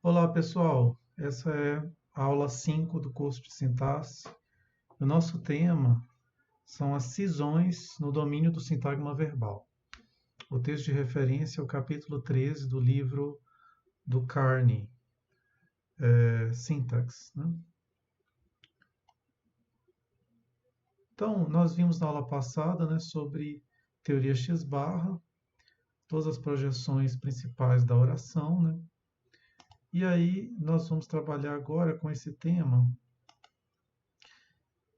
Olá, pessoal. Essa é a aula 5 do curso de sintaxe. O nosso tema são as cisões no domínio do sintagma verbal. O texto de referência é o capítulo 13 do livro do Carney, Syntax, né? Então, nós vimos na aula passada, né, sobre teoria X-barra, todas as projeções principais da oração, né? E aí nós vamos trabalhar agora com esse tema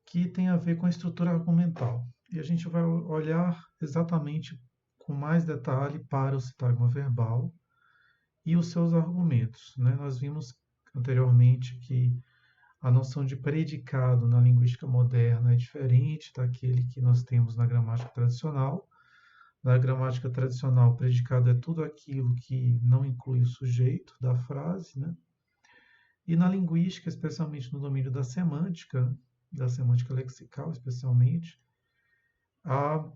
que tem a ver com a estrutura argumental. E a gente vai olhar exatamente com mais detalhe para o sintagma verbal e os seus argumentos, né? Nós vimos anteriormente que a noção de predicado na linguística moderna é diferente daquele que nós temos na gramática tradicional. Na gramática tradicional, o predicado é tudo aquilo que não inclui o sujeito da frase, né? E na linguística, especialmente no domínio da semântica lexical especialmente, há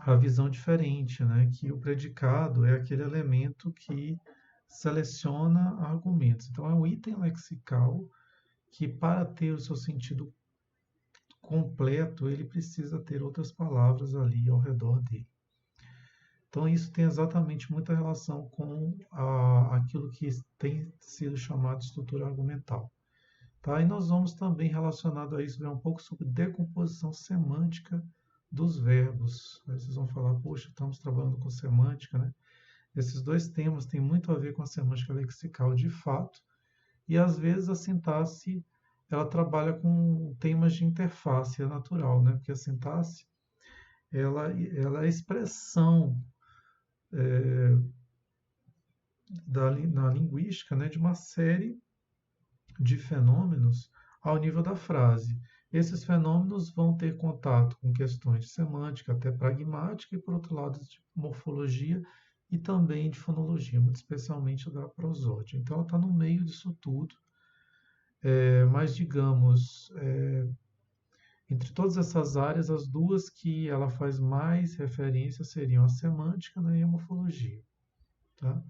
a visão diferente, né? Que o predicado é aquele elemento que seleciona argumentos. Então, é um item lexical que, para ter o seu sentido completo, ele precisa ter outras palavras ali ao redor dele. Então, isso tem exatamente muita relação com aquilo que tem sido chamado de estrutura argumental. Tá? E nós vamos também, relacionado a isso, ver um pouco sobre decomposição semântica dos verbos. Aí vocês vão falar, poxa, estamos trabalhando com semântica, né? Esses dois temas têm muito a ver com a semântica lexical de fato, e às vezes a sintaxe ela trabalha com temas de interface, é natural, né? Porque a sintaxe ela é a expressão na linguística, né, de uma série de fenômenos ao nível da frase. Esses fenômenos vão ter contato com questões de semântica, até pragmática, e, por outro lado, de morfologia e também de fonologia, muito especialmente da prosódia. Então, ela está no meio disso tudo, mas, digamos, entre todas essas áreas, as duas que ela faz mais referência seriam a semântica, né, e a morfologia. Tá?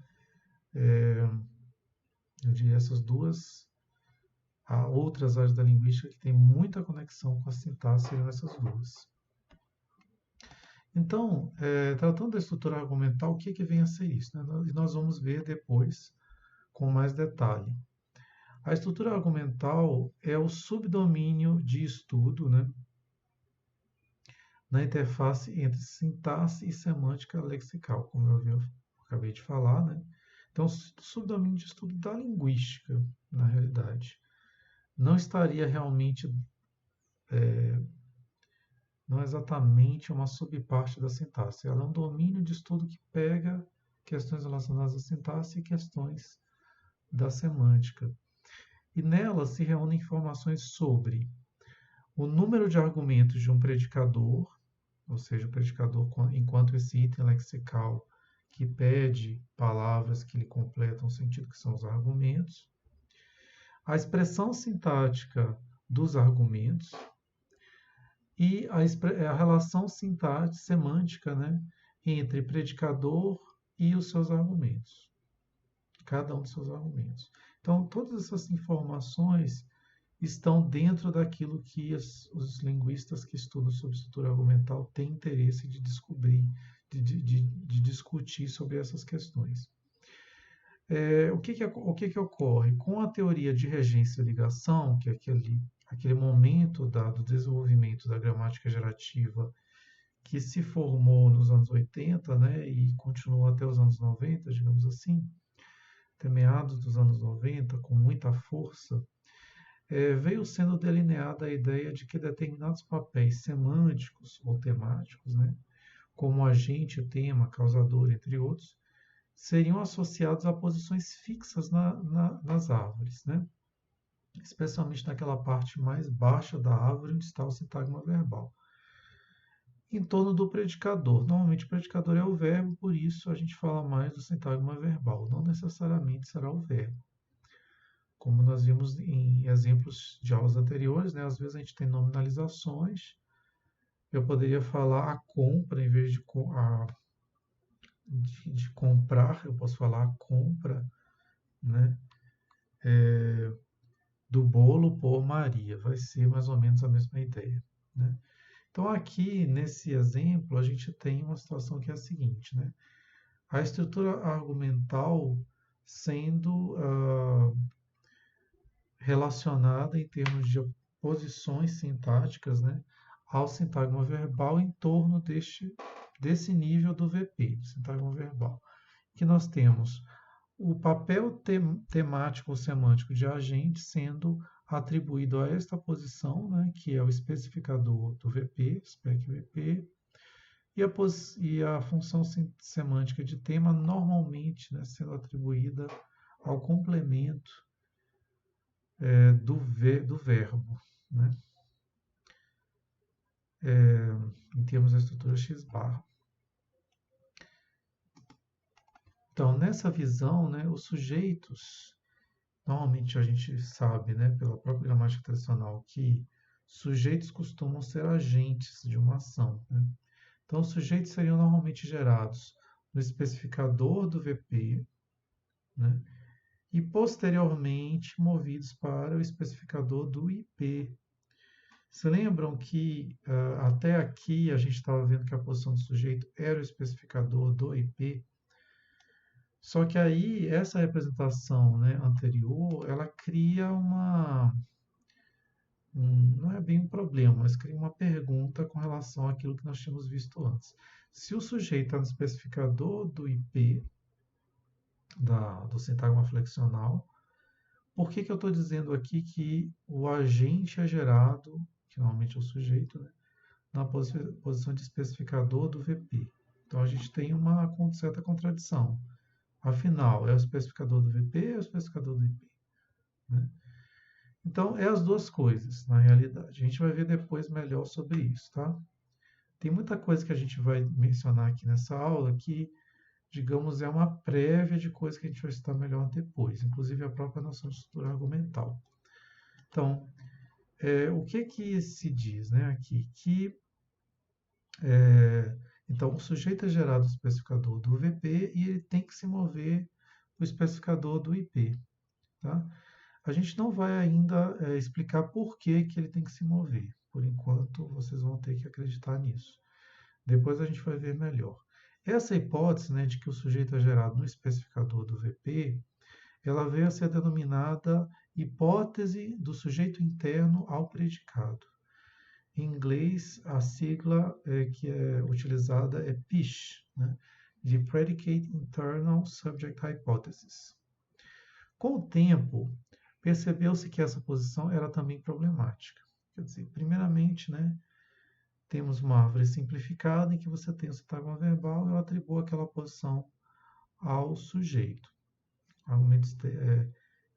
Eu diria essas duas. Há outras áreas da linguística que têm muita conexão com a sintaxe, seriam essas duas. Então, tratando da estrutura argumental, o que vem a ser isso? Né? E nós vamos ver depois com mais detalhe. A estrutura argumental é o subdomínio de estudo, né, na interface entre sintaxe e semântica lexical, como eu acabei de falar. Né? Então, subdomínio de estudo da linguística, na realidade. Não estaria realmente não é exatamente uma subparte da sintaxe. Ela é um domínio de estudo que pega questões relacionadas à sintaxe e questões da semântica. E nela se reúnem informações sobre o número de argumentos de um predicador, ou seja, o predicador enquanto esse item lexical que pede palavras que lhe completam o sentido, que são os argumentos, a expressão sintática dos argumentos, e a relação semântica, né, entre predicador e os seus argumentos, cada um dos seus argumentos. Então, todas essas informações estão dentro daquilo que os linguistas que estudam sobre estrutura argumental têm interesse de descobrir, de discutir sobre essas questões. O que ocorre? Com a teoria de regência e ligação, que é aquele momento do desenvolvimento da gramática gerativa que se formou nos anos 80, né, e continuou até os anos 90, digamos assim, até meados dos anos 90, com muita força, veio sendo delineada a ideia de que determinados papéis semânticos ou temáticos, né, como agente, tema, causador, entre outros, seriam associados a posições fixas nas árvores, né? Especialmente naquela parte mais baixa da árvore onde está o sintagma verbal. Em torno do predicador. Normalmente o predicador é o verbo, por isso a gente fala mais do sintagma verbal. Não necessariamente será o verbo. Como nós vimos em exemplos de aulas anteriores, né? Às vezes a gente tem nominalizações. Eu poderia falar a compra em vez de comprar, eu posso falar a compra, né? supor Maria, vai ser mais ou menos a mesma ideia, né? Então, aqui, nesse exemplo, a gente tem uma situação que é a seguinte, né? A estrutura argumental sendo relacionada em termos de posições sintáticas, né, ao sintagma verbal em torno desse nível do VP, do sintagma verbal. Que nós temos o papel temático ou semântico de agente sendo atribuído a esta posição, né, que é o especificador do VP, spec VP, e a função semântica de tema normalmente, né, sendo atribuída ao complemento do verbo, né, em termos da estrutura X-bar. Então, nessa visão, né, os sujeitos, normalmente a gente sabe, né, pela própria gramática tradicional, que sujeitos costumam ser agentes de uma ação, né? Então, os sujeitos seriam normalmente gerados no especificador do VP, né, e posteriormente movidos para o especificador do IP. Se lembram que até aqui a gente estava vendo que a posição do sujeito era o especificador do IP? Só que aí essa representação, né, anterior, ela cria não é bem um problema, mas cria uma pergunta com relação àquilo que nós tínhamos visto antes. Se o sujeito está no especificador do IP, do sintagma flexional, por que eu estou dizendo aqui que o agente é gerado, que normalmente é o sujeito, né, na posição de especificador do VP? Então a gente tem uma certa contradição. Afinal, é o especificador do VP ou é o especificador do IP? Né? Então, é as duas coisas, na realidade. A gente vai ver depois melhor sobre isso, tá? Tem muita coisa que a gente vai mencionar aqui nessa aula que, digamos, é uma prévia de coisa que a gente vai estudar melhor depois, inclusive a própria noção de estrutura argumental. Então, o que se diz, né, aqui? Que, então, o sujeito é gerado no especificador do VP e ele tem que se mover o especificador do IP, tá? A gente não vai ainda explicar por que ele tem que se mover. Por enquanto, vocês vão ter que acreditar nisso. Depois a gente vai ver melhor. Essa hipótese, né, de que o sujeito é gerado no especificador do VP, ela veio a ser denominada hipótese do sujeito interno ao predicado. Em inglês, a sigla que é utilizada é PISH, né, de Predicate Internal Subject Hypothesis. Com o tempo, percebeu-se que essa posição era também problemática. Quer dizer, primeiramente, né, temos uma árvore simplificada em que você tem o sintagma verbal e ela atribui aquela posição ao sujeito. Argumento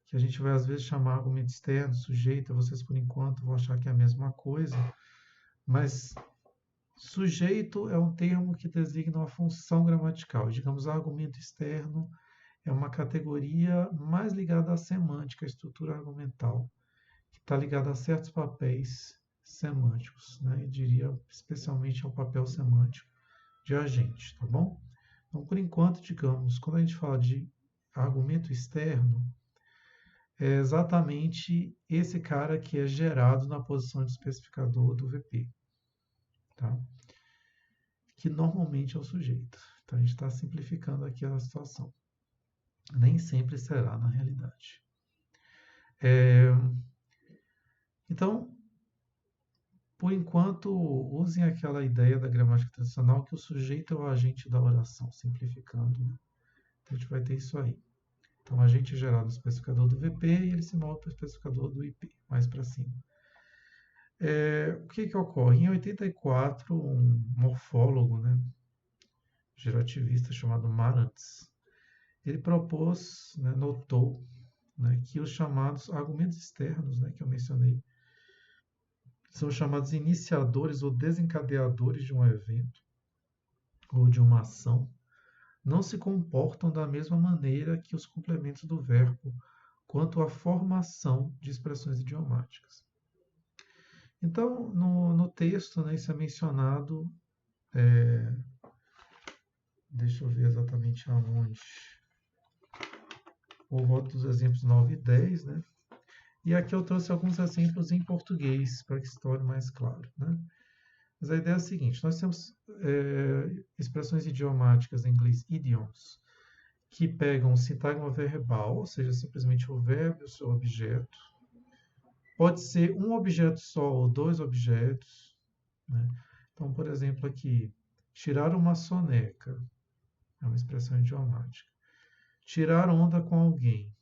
que a gente vai às vezes chamar argumento externo, sujeito, vocês por enquanto vão achar que é a mesma coisa, mas sujeito é um termo que designa uma função gramatical. Digamos, argumento externo é uma categoria mais ligada à semântica, à estrutura argumental, que está ligada a certos papéis semânticos, né? Eu diria especialmente ao papel semântico de agente, tá bom? Então, por enquanto, digamos, quando a gente fala de argumento externo, é exatamente esse cara que é gerado na posição de especificador do VP, tá? Que normalmente é o sujeito. Então, a gente está simplificando aqui a situação. Nem sempre será, na realidade. Então, por enquanto, usem aquela ideia da gramática tradicional que o sujeito é o agente da oração, simplificando, né? Então, a gente vai ter isso aí. Então, o agente é gerado no especificador do VP e ele se move para o especificador do IP, mais para cima. O que ocorre? Em 84, um morfólogo, né, gerativista chamado Marantz, ele propôs, né, notou, né, que os chamados argumentos externos, né, que eu mencionei, são chamados iniciadores ou desencadeadores de um evento ou de uma ação, não se comportam da mesma maneira que os complementos do verbo quanto à formação de expressões idiomáticas. Então, no texto, né, isso é mencionado, deixa eu ver exatamente aonde, por volta dos exemplos 9 e 10, né? E aqui eu trouxe alguns exemplos em português para que se torne mais claro, né? Mas a ideia é a seguinte: nós temos expressões idiomáticas em inglês, idioms, que pegam o sintagma verbal, ou seja, simplesmente o verbo e o seu objeto. Pode ser um objeto só ou dois objetos, né? Então, por exemplo, aqui, tirar uma soneca é uma expressão idiomática. Tirar onda com alguém.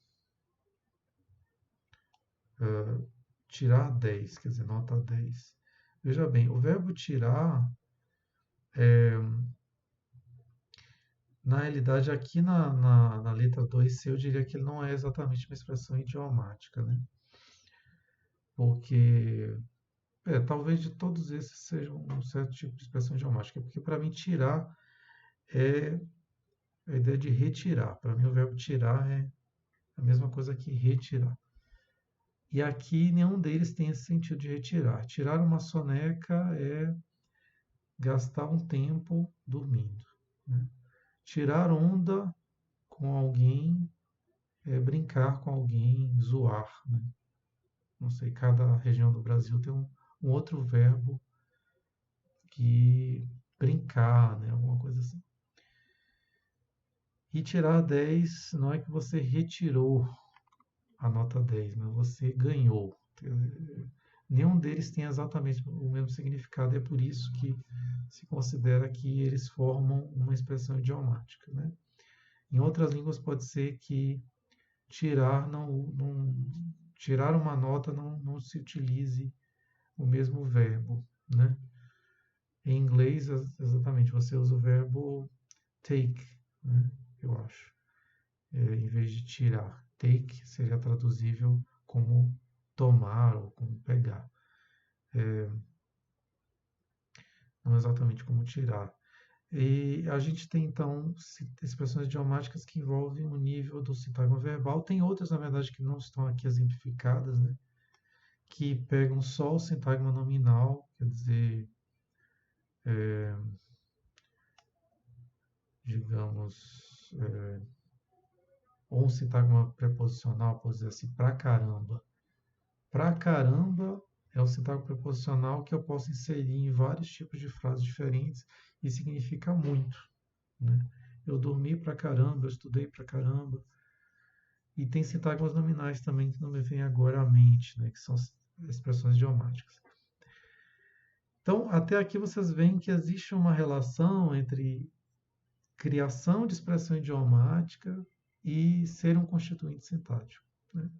Tirar 10, quer dizer, nota 10. Veja bem, o verbo tirar, na realidade, aqui na letra 2C, eu diria que ele não é exatamente uma expressão idiomática, né? Porque, talvez de todos esses seja um certo tipo de expressão idiomática, porque para mim tirar é a ideia de retirar. Para mim o verbo tirar é a mesma coisa que retirar. E aqui nenhum deles tem esse sentido de retirar. Tirar uma soneca é gastar um tempo dormindo, né? Tirar onda com alguém é brincar com alguém, zoar, né? Não sei, cada região do Brasil tem um outro verbo que brincar, né? Alguma coisa assim. E tirar 10 não é que você retirou a nota 10, mas você ganhou. Nenhum deles tem exatamente o mesmo significado, e é por isso que se considera que eles formam uma expressão idiomática, né? Em outras línguas pode ser que tirar uma nota não se utilize o mesmo verbo, né? Em inglês, exatamente, você usa o verbo take, né? Eu acho. Em vez de tirar. Take seria traduzível como tomar ou como pegar. Não exatamente como tirar. E a gente tem, então, expressões idiomáticas que envolvem o nível do sintagma verbal. Tem outras, na verdade, que não estão aqui exemplificadas, né? Que pegam só o sintagma nominal, quer dizer, digamos, ou um sintagma preposicional, pode dizer assim, pra caramba. Pra caramba é um sintagma preposicional que eu posso inserir em vários tipos de frases diferentes e significa muito, né? Eu dormi pra caramba, eu estudei pra caramba. E tem sintagmas nominais também que não me vem agora à mente, né? Que são expressões idiomáticas. Então, até aqui vocês veem que existe uma relação entre criação de expressão idiomática e ser um constituinte sintático, né?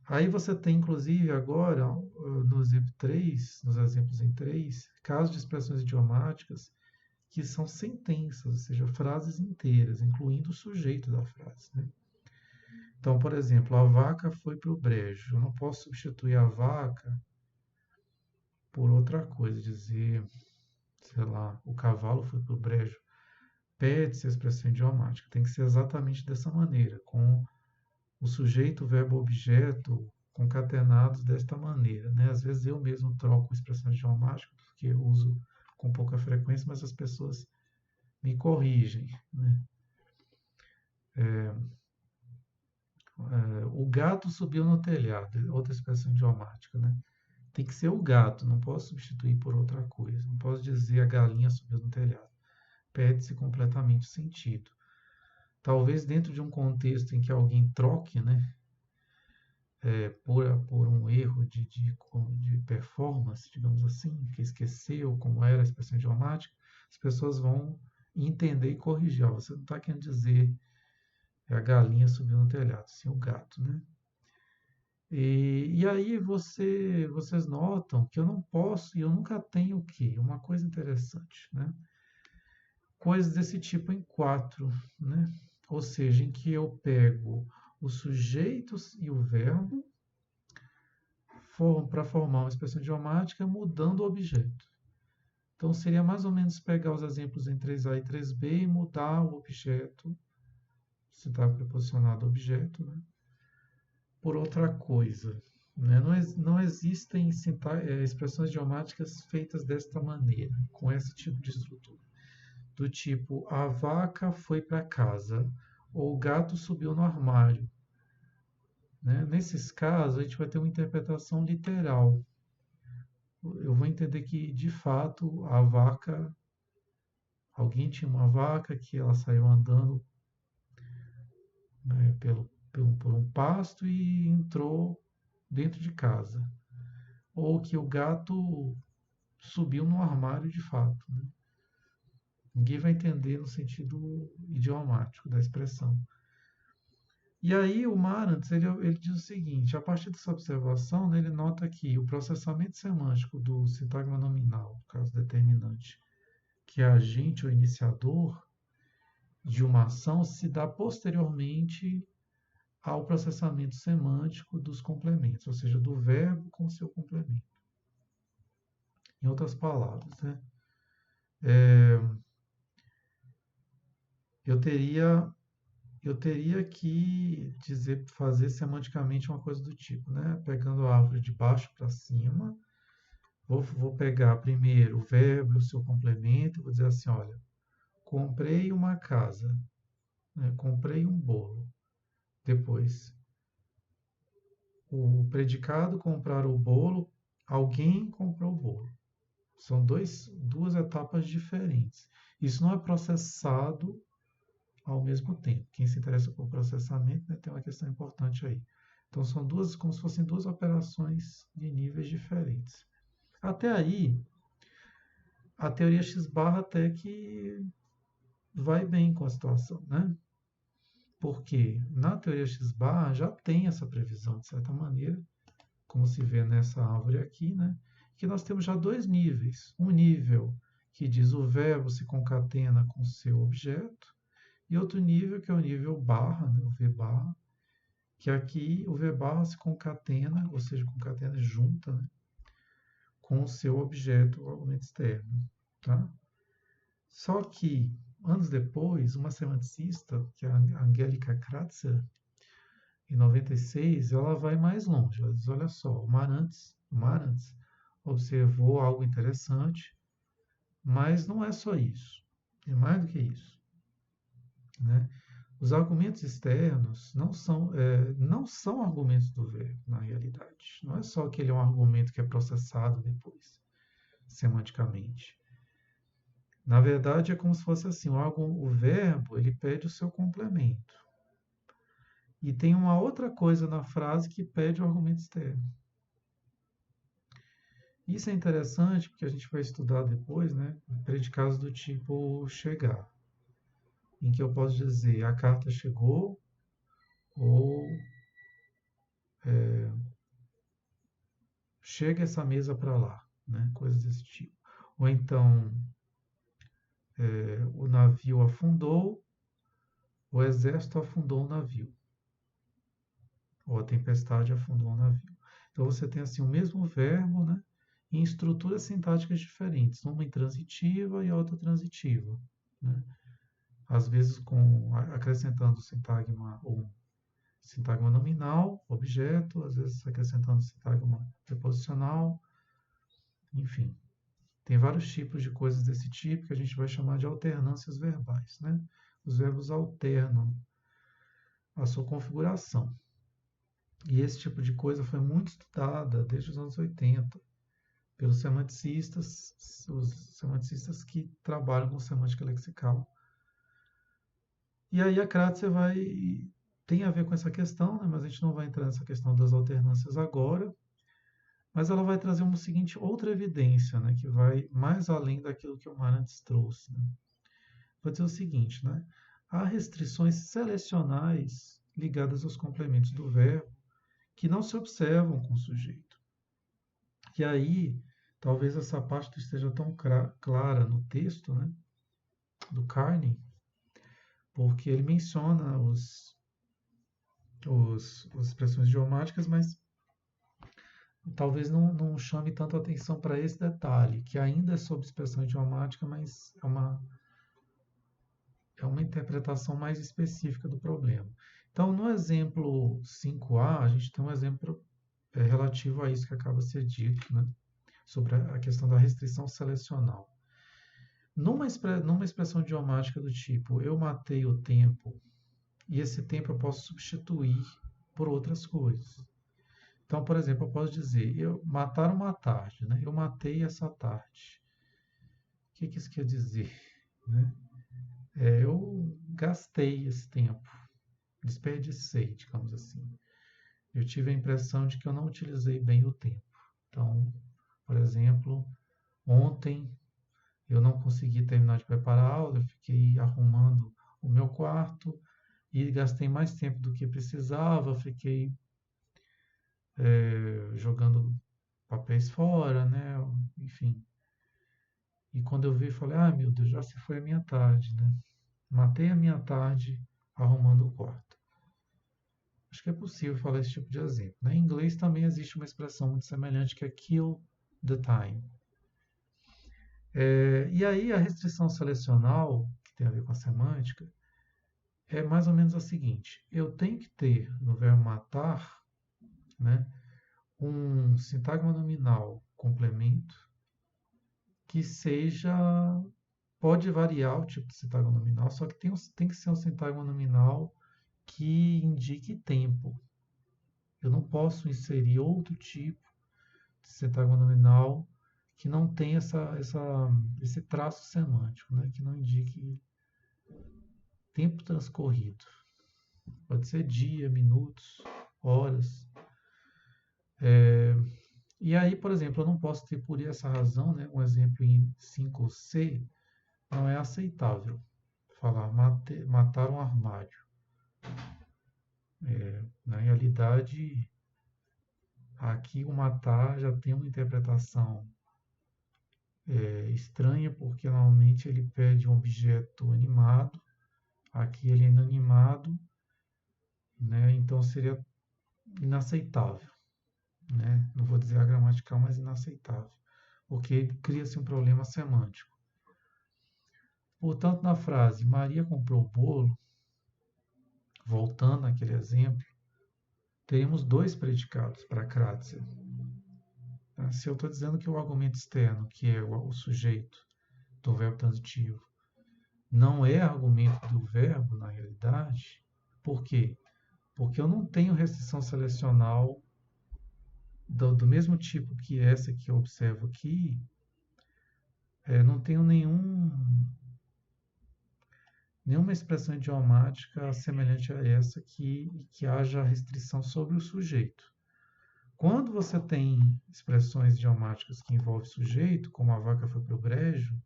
Aí você tem, inclusive, agora, no exemplo 3, nos exemplos em 3, casos de expressões idiomáticas que são sentenças, ou seja, frases inteiras, incluindo o sujeito da frase, né? Então, por exemplo, a vaca foi para o brejo. Eu não posso substituir a vaca por outra coisa, dizer, sei lá, o cavalo foi para o brejo. Pede-se a expressão idiomática. Tem que ser exatamente dessa maneira, com o sujeito, o verbo, o objeto concatenados desta maneira, né? Às vezes eu mesmo troco expressões idiomáticas, porque eu uso com pouca frequência, mas as pessoas me corrigem, né? O gato subiu no telhado, outra expressão idiomática, né? Tem que ser o gato, não posso substituir por outra coisa. Não posso dizer a galinha subiu no telhado. Perde-se completamente o sentido. Talvez dentro de um contexto em que alguém troque, né, por um erro de performance, digamos assim, que esqueceu como era a expressão idiomática, as pessoas vão entender e corrigir. Você não está querendo dizer a galinha subiu no telhado, sim o gato, né? E aí vocês notam que eu não posso e eu nunca tenho o quê? Uma coisa interessante, né? Coisas desse tipo em quatro, né? Ou seja, em que eu pego os sujeitos e o verbo para formar uma expressão idiomática mudando o objeto. Então seria mais ou menos pegar os exemplos em 3A e 3B e mudar o objeto, se está preposicionado objeto, né, por outra coisa, né? Não existem expressões idiomáticas feitas desta maneira, com esse tipo de estrutura. Do tipo, a vaca foi para casa, ou o gato subiu no armário, né? Nesses casos, a gente vai ter uma interpretação literal. Eu vou entender que, de fato, a vaca, alguém tinha uma vaca que ela saiu andando, né, por um pasto e entrou dentro de casa. Ou que o gato subiu no armário de fato, né? Ninguém vai entender no sentido idiomático da expressão. E aí o Marantz ele diz o seguinte: a partir dessa observação, né, ele nota que o processamento semântico do sintagma nominal, no caso determinante, que é agente ou iniciador de uma ação, se dá posteriormente ao processamento semântico dos complementos, ou seja, do verbo com seu complemento. Em outras palavras, né, eu teria que fazer semanticamente uma coisa do tipo, né? Pegando a árvore de baixo para cima, vou pegar primeiro o verbo e o seu complemento, e vou dizer assim, olha, comprei uma casa, né? Comprei um bolo. Depois, o predicado comprar o bolo, alguém comprou o bolo. São duas etapas diferentes. Isso não é processado ao mesmo tempo. Quem se interessa por processamento, né, tem uma questão importante aí. Então são duas, como se fossem duas operações de níveis diferentes. Até aí, a teoria X-barra até que vai bem com a situação, né? Porque na teoria X-barra já tem essa previsão, de certa maneira, como se vê nessa árvore aqui, né? Que nós temos já dois níveis. Um nível que diz o verbo se concatena com seu objeto, e outro nível que é o nível barra, né? O V barra, que aqui o V barra se concatena, ou seja, concatena junta, né? Com o seu objeto, o argumento externo. Tá? Só que, anos depois, uma semanticista, que é a Angélica Kratzer, em 96, ela vai mais longe. Ela diz, olha só, o Marantz observou algo interessante, mas não é só isso. É mais do que isso. Né? Os argumentos externos não são argumentos do verbo, na realidade. Não é só que ele é um argumento que é processado depois, semanticamente. Na verdade, é como se fosse assim, o verbo ele pede o seu complemento. E tem uma outra coisa na frase que pede o argumento externo. Isso é interessante porque a gente vai estudar depois, né? Predicados do tipo chegar, em que eu posso dizer a carta chegou ou chega essa mesa para lá, né? Coisas desse tipo. Ou então o navio afundou, o exército afundou o navio, ou a tempestade afundou o navio. Então você tem assim o mesmo verbo, né? Em estruturas sintáticas diferentes, uma intransitiva e outra transitiva, né? Às vezes acrescentando sintagma ou sintagma nominal, objeto, às vezes acrescentando sintagma preposicional, enfim. Tem vários tipos de coisas desse tipo que a gente vai chamar de alternâncias verbais, né? Os verbos alternam a sua configuração. E esse tipo de coisa foi muito estudada desde os anos 80 pelos semanticistas, os semanticistas que trabalham com semântica lexical. E aí a Kratzer tem a ver com essa questão, né? Mas a gente não vai entrar nessa questão das alternâncias agora, mas ela vai trazer uma seguinte outra evidência, né? Que vai mais além daquilo que o Marantz trouxe. Né? Vou dizer o seguinte, né? Há restrições selecionais ligadas aos complementos do verbo que não se observam com o sujeito. E aí, talvez essa parte não esteja tão clara no texto, né? Do Carney, porque ele menciona as expressões idiomáticas, mas talvez não chame tanto atenção para esse detalhe, que ainda é sobre expressão idiomática, mas é uma interpretação mais específica do problema. Então, no exemplo 5a, a gente tem um exemplo relativo a isso que acaba de ser dito, né? Sobre a questão da restrição selecional. Numa expressão idiomática do tipo eu matei o tempo, e esse tempo eu posso substituir por outras coisas. Então, por exemplo, eu posso dizer, mataram uma tarde, né? Eu matei essa tarde. O que isso quer dizer? Né? Eu gastei esse tempo, desperdicei, digamos assim. Eu tive a impressão de que eu não utilizei bem o tempo. Então, por exemplo, ontem eu não consegui terminar de preparar a aula, eu fiquei arrumando o meu quarto e gastei mais tempo do que precisava, fiquei jogando papéis fora, né? Enfim. E quando eu vi, falei, ah, meu Deus, já se foi a minha tarde, né? Matei a minha tarde arrumando o quarto. Acho que é possível falar esse tipo de exemplo. Né? Em inglês também existe uma expressão muito semelhante que é kill the time. E aí a restrição selecional, que tem a ver com a semântica, é mais ou menos a seguinte: eu tenho que ter no verbo matar, né, um sintagma nominal complemento que seja. Pode variar o tipo de sintagma nominal, só que tem que ser um sintagma nominal que indique tempo. Eu não posso inserir outro tipo de sintagma nominal que não tenha esse traço semântico, né, que não indique tempo transcorrido. Pode ser dia, minutos, horas. E aí, por exemplo, eu não posso ter por essa razão, né, um exemplo em 5C, não é aceitável falar matar um armário. Na realidade, aqui o matar já tem uma interpretação estranha, porque normalmente ele pede um objeto animado, aqui ele é inanimado, né, então seria inaceitável. Né? Não vou dizer agramatical, mas inaceitável, porque cria-se um problema semântico. Portanto, na frase Maria comprou o bolo, voltando àquele exemplo, teríamos dois predicados para a crátia. Se eu estou dizendo que o argumento externo, que é o sujeito do verbo transitivo, não é argumento do verbo, na realidade, por quê? Porque eu não tenho restrição selecional do mesmo tipo que essa que eu observo aqui, não tenho nenhuma expressão idiomática semelhante a essa que haja restrição sobre o sujeito. Quando você tem expressões idiomáticas que envolvem sujeito, como a vaca foi para o brejo,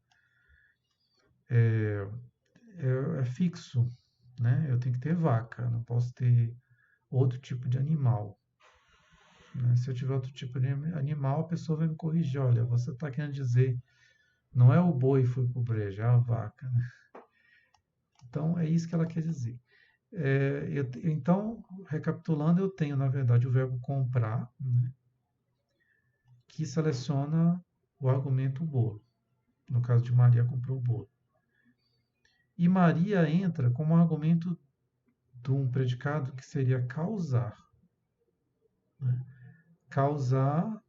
é fixo, né? Eu tenho que ter vaca, não posso ter outro tipo de animal. Né? Se eu tiver outro tipo de animal, a pessoa vai me corrigir. Olha, você está querendo dizer, não é o boi foi para o brejo, é a vaca. Né? Então, é isso que ela quer dizer. Então, recapitulando, eu tenho, na verdade, o verbo comprar, né, que seleciona o argumento bolo. No caso de Maria comprou o bolo. E Maria entra como argumento de um predicado que seria causar. Né? Causar.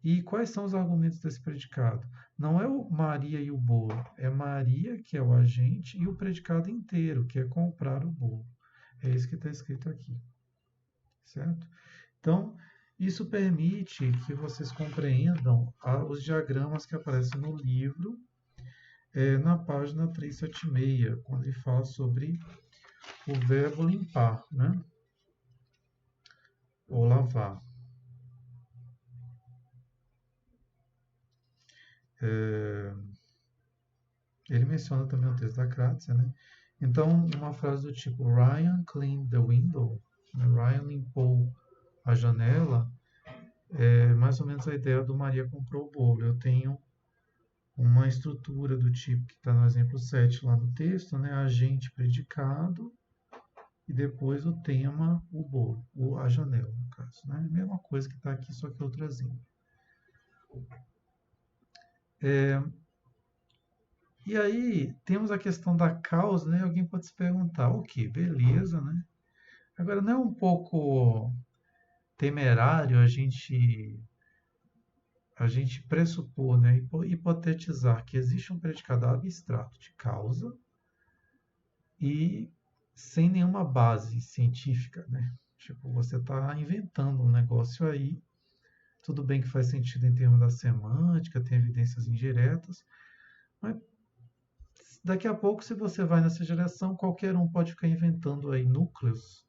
E quais são os argumentos desse predicado? Não é o Maria e o bolo, é Maria, que é o agente, e o predicado inteiro, que é comprar o bolo. É isso que está escrito aqui. Certo? Então, isso permite que vocês compreendam os diagramas que aparecem no livro, na página 376, quando ele fala sobre o verbo limpar, né? Ou lavar. Ele menciona também o texto da Crátia, né? Então, uma frase do tipo Ryan cleaned the window, né? Ryan limpou a janela, é mais ou menos a ideia do Maria comprou o bolo. Eu tenho uma estrutura do tipo que está no exemplo 7 lá no texto, né? Agente, predicado, e depois o tema, o bolo, a janela, no caso. Né? A mesma coisa que está aqui, só que outro exemplo. E aí, temos a questão da causa, né? Alguém pode se perguntar, ok, beleza, né? Agora, não é um pouco temerário a gente pressupor, né? Hipotetizar que existe um predicado abstrato de causa e sem nenhuma base científica, né? Tipo, você está inventando um negócio aí. Tudo bem que faz sentido em termos da semântica, tem evidências indiretas, mas daqui a pouco, se você vai nessa direção, qualquer um pode ficar inventando aí núcleos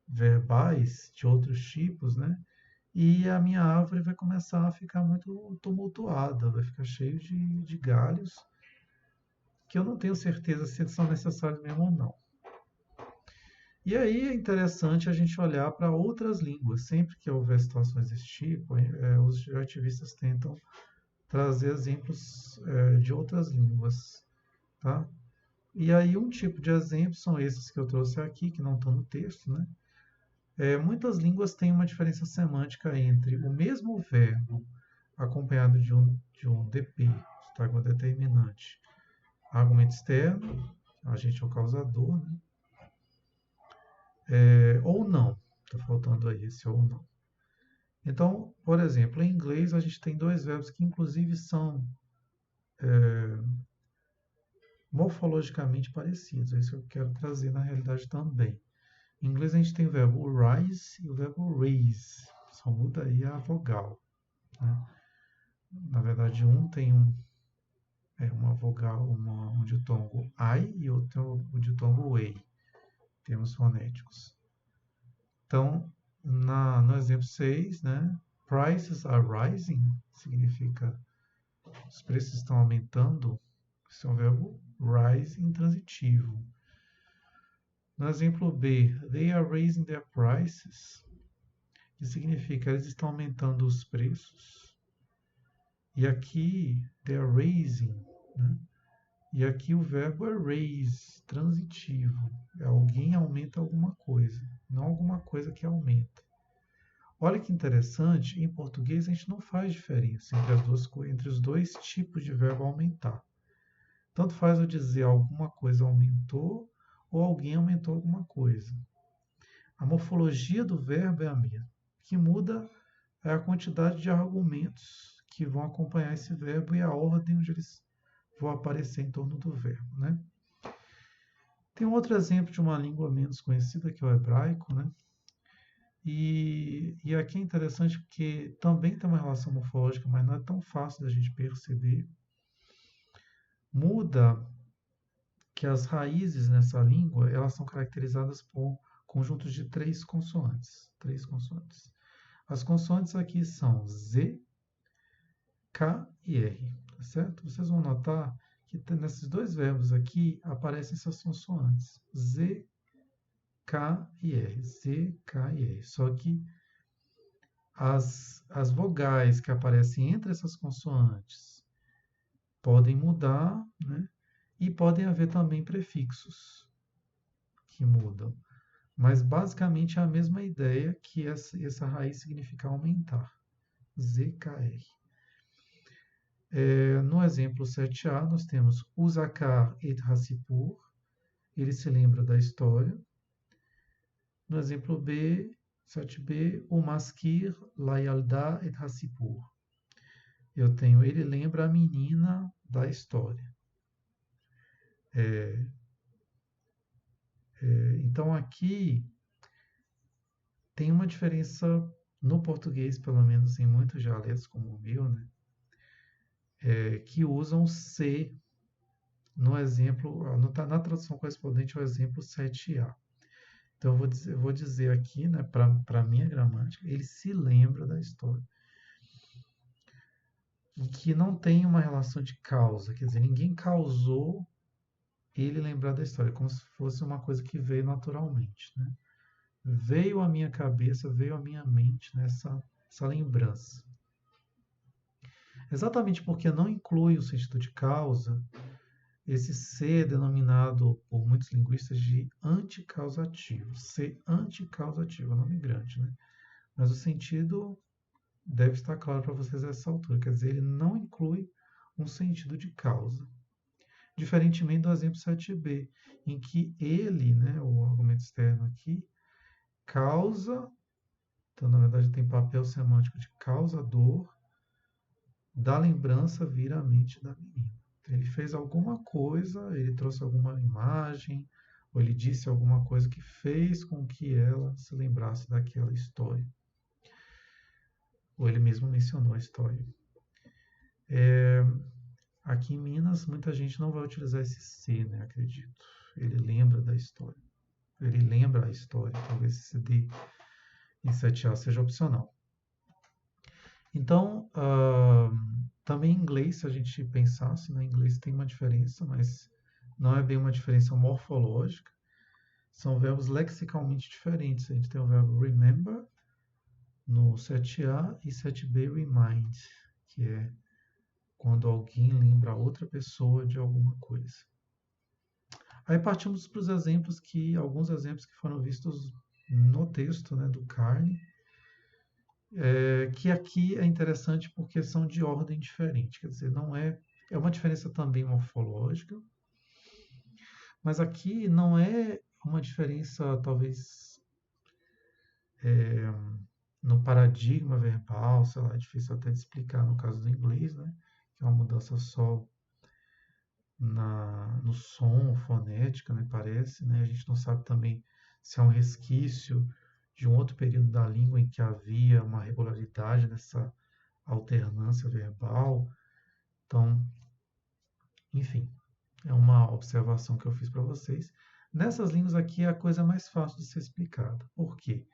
verbais de outros tipos, né? E a minha árvore vai começar a ficar muito tumultuada, vai ficar cheio de galhos, que eu não tenho certeza se eles são necessários mesmo ou não. E aí é interessante a gente olhar para outras línguas. Sempre que houver situações desse tipo, os ativistas tentam trazer exemplos de outras línguas, tá? E aí um tipo de exemplo são esses que eu trouxe aqui, que não estão no texto, né? Muitas línguas têm uma diferença semântica entre o mesmo verbo acompanhado de um DP, síntagma determinante, argumento externo, agente ou causador, né? Ou não. Está faltando aí esse ou não. Então, por exemplo, em inglês a gente tem dois verbos que inclusive são morfologicamente parecidos. É isso que eu quero trazer na realidade também. Em inglês a gente tem o verbo rise e o verbo raise. Só muda aí a vogal, né? Na verdade, um tem uma vogal, um ditongo I e outro o ditongo EI, termos fonéticos. Então, no exemplo 6, né, prices are rising, significa os preços estão aumentando. Esse é um verbo rise intransitivo. No exemplo B, they are raising their prices, que significa eles estão aumentando os preços. E aqui, they are raising, né? E aqui o verbo é raise, transitivo. Alguém aumenta alguma coisa, não alguma coisa que aumenta. Olha que interessante, em português a gente não faz diferença entre os dois tipos de verbo aumentar. Tanto faz eu dizer alguma coisa aumentou ou alguém aumentou alguma coisa. A morfologia do verbo é a mesma. O que muda é a quantidade de argumentos que vão acompanhar esse verbo e a ordem onde eles vão aparecer em torno do verbo, né? Tem um outro exemplo de uma língua menos conhecida, que é o hebraico, né? E aqui é interessante porque também tem uma relação morfológica, mas não é tão fácil da gente perceber. Muda que as raízes nessa língua, elas são caracterizadas por conjuntos de três consoantes. Três consoantes. As consoantes aqui são Z, K e R, tá certo? Vocês vão notar que nesses dois verbos aqui aparecem essas consoantes. Z, K e R. Z, K e R. Só que as vogais que aparecem entre essas consoantes podem mudar, né? E podem haver também prefixos que mudam. Mas basicamente é a mesma ideia que essa raiz significa aumentar. ZKR. No exemplo 7a, nós temos Uzakar et Hassipur. Ele se lembra da história. No exemplo B, 7b, o Maskir Layalda et Hassipur. Eu tenho, ele lembra a menina da história. Então aqui tem uma diferença no português, pelo menos em muitos dialetos como o meu, né? Que usam C no exemplo, na tradução correspondente ao exemplo 7a. Então eu vou dizer aqui, né, para a minha gramática, ele se lembra da história. E que não tem uma relação de causa, quer dizer, ninguém causou ele lembrar da história, como se fosse uma coisa que veio naturalmente, né? Veio à minha cabeça, veio à minha mente essa lembrança. Exatamente porque não inclui o sentido de causa, esse C é denominado por muitos linguistas de anticausativo. C anticausativo, é nome grande, né? Mas o sentido deve estar claro para vocês a essa altura. Quer dizer, ele não inclui um sentido de causa. Diferentemente do exemplo 7b, em que ele, né, o argumento externo aqui, causa, então na verdade tem papel semântico de causador, da lembrança vir à mente da menina. Então, ele fez alguma coisa, ele trouxe alguma imagem, ou ele disse alguma coisa que fez com que ela se lembrasse daquela história, ou ele mesmo mencionou a história. Aqui em Minas, muita gente não vai utilizar esse C, né? Acredito. Ele lembra da história. Ele lembra a história. Talvez esse D em 7A seja opcional. Então, também em inglês, se a gente pensasse, né? Em inglês tem uma diferença, mas não é bem uma diferença morfológica. São verbos lexicalmente diferentes. A gente tem o verbo remember no 7A e 7B remind, que é quando alguém lembra outra pessoa de alguma coisa. Aí partimos para os exemplos alguns exemplos que foram vistos no texto, né, do Carney, que aqui é interessante porque são de ordem diferente, quer dizer, não é uma diferença também morfológica, mas aqui não é uma diferença talvez no paradigma verbal, sei lá, é difícil até de explicar no caso do inglês, né, que é uma mudança só no som, fonética, né, parece, né? A gente não sabe também se é um resquício de um outro período da língua em que havia uma regularidade nessa alternância verbal. Então, enfim, é uma observação que eu fiz para vocês. Nessas línguas aqui é a coisa mais fácil de ser explicada. Por quê?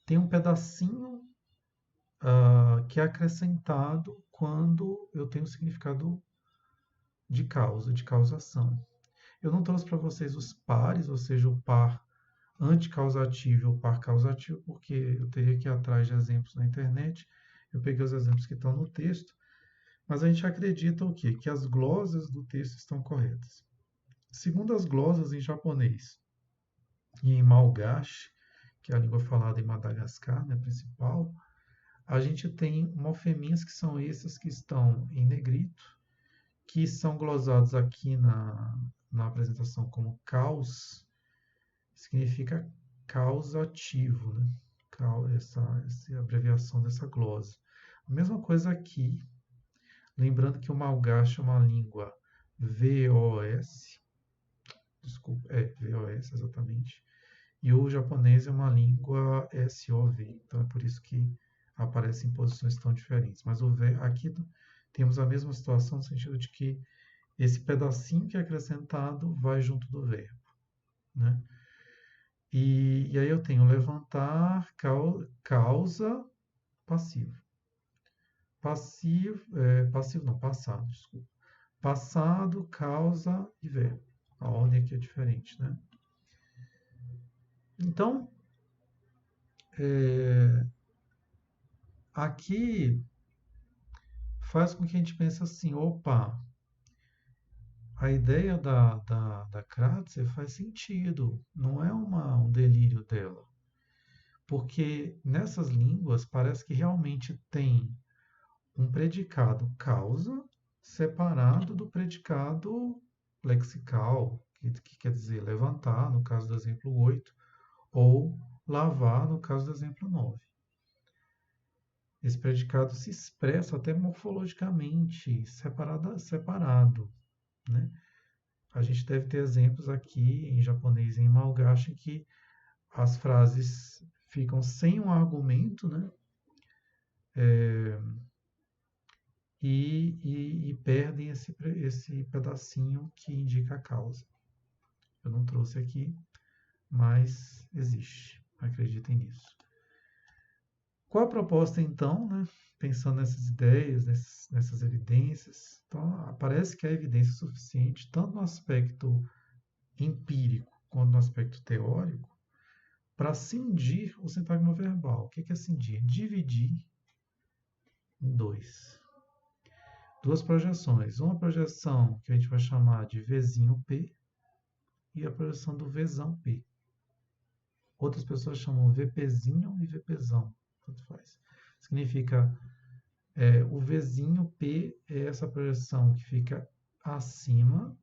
Tem um pedacinho que é acrescentado quando eu tenho o significado de causa, de causação. Eu não trouxe para vocês os pares, ou seja, o par anticausativo e o par causativo, porque eu teria que ir atrás de exemplos na internet. Eu peguei os exemplos que estão no texto, mas a gente acredita o quê? Que as glosas do texto estão corretas. Segundo as glosas em japonês e em malgache, que é a língua falada em Madagascar, né, principal, a gente tem morfeminhas que são essas que estão em negrito, que são glosados aqui na apresentação como caus, significa causativo, né? Essa abreviação dessa glosa. A mesma coisa aqui, lembrando que o malgache é uma língua VOS, desculpa, VOS exatamente, e o japonês é uma língua SOV, então é por isso que aparece em posições tão diferentes. Mas aqui temos a mesma situação no sentido de que esse pedacinho que é acrescentado vai junto do verbo, né? E aí eu tenho levantar, causa, passivo. Passivo não, passado, desculpa. Passado, causa e verbo. A ordem aqui é diferente, né? Então, aqui faz com que a gente pense assim, opa, a ideia da Kratzer faz sentido, não é um delírio dela. Porque nessas línguas parece que realmente tem um predicado causa separado do predicado lexical, que quer dizer levantar, no caso do exemplo 8, ou lavar, no caso do exemplo 9. Esse predicado se expressa até morfologicamente, separado. Né? A gente deve ter exemplos aqui em japonês e em malgache em que as frases ficam sem um argumento, né? E perdem esse pedacinho que indica a causa. Eu não trouxe aqui, mas existe. Acreditem nisso. Qual a proposta, então, né? Pensando nessas ideias, nessas evidências? Então, parece que há evidência suficiente, tanto no aspecto empírico quanto no aspecto teórico, para cindir o sintagma verbal. O que é cindir? Dividir em duas projeções. Uma projeção que a gente vai chamar de Vzinho P e a projeção do Vzão P. Outras pessoas chamam VPzinho e VPzão, tanto faz. Significa o Vzinho P é essa projeção que fica acima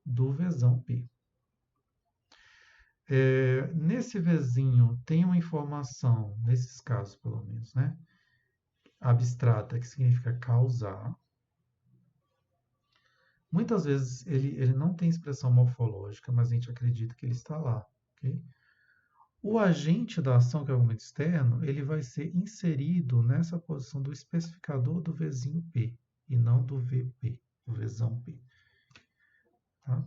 do Vzão P. Nesse Vzinho tem uma informação, nesses casos pelo menos, né? Abstrata, que significa causar. Muitas vezes ele não tem expressão morfológica, mas a gente acredita que ele está lá. Ok? O agente da ação, que é o argumento externo, ele vai ser inserido nessa posição do especificador do Vzinho P, e não do VP, do Vzão P. Tá?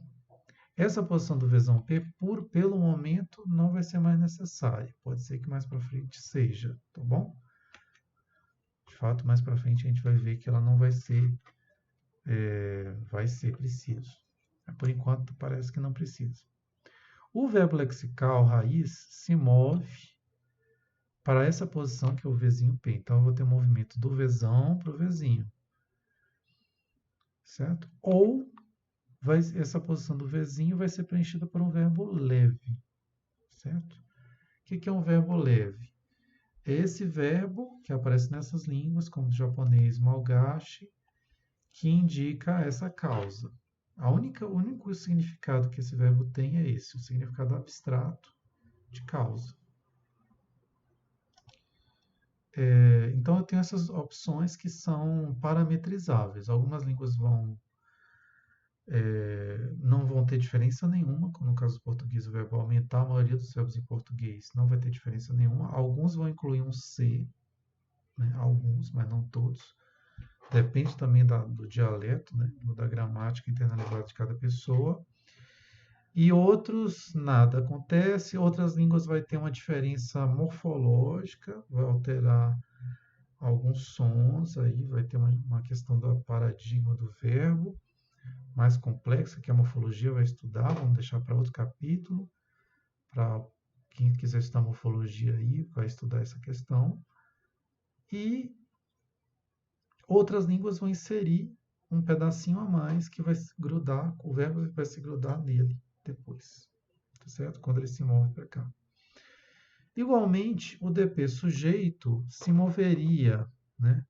Essa posição do Vzão P, pelo momento, não vai ser mais necessária. Pode ser que mais para frente seja, tá bom? De fato, mais para frente a gente vai ver que ela não vai ser, vai ser preciso. Por enquanto, parece que não precisa. O verbo lexical raiz se move para essa posição que é o Vzinho P. Então, eu vou ter o movimento do Vzão para o Vzinho. Certo? Ou essa posição do Vzinho vai ser preenchida por um verbo leve. Certo? O que é um verbo leve? É esse verbo que aparece nessas línguas, como o japonês malgache, que indica essa causa. O único significado que esse verbo tem é esse, o significado abstrato de causa. Então, eu tenho essas opções que são parametrizáveis. Algumas línguas não vão ter diferença nenhuma, como no caso do português o verbo aumentar, a maioria dos verbos em português não vai ter diferença nenhuma. Alguns vão incluir um C, né? Alguns, mas não todos. Depende também do dialeto, né? Da gramática internalizada de cada pessoa. E outros, nada acontece. Outras línguas vai ter uma diferença morfológica, vai alterar alguns sons, aí vai ter uma questão do paradigma do verbo, mais complexa, que a morfologia vai estudar, vamos deixar para outro capítulo, para quem quiser estudar morfologia aí, vai estudar essa questão. E outras línguas vão inserir um pedacinho a mais que vai se grudar, o verbo vai se grudar nele depois, tá certo? Quando ele se move para cá. Igualmente, o DP sujeito se moveria, né?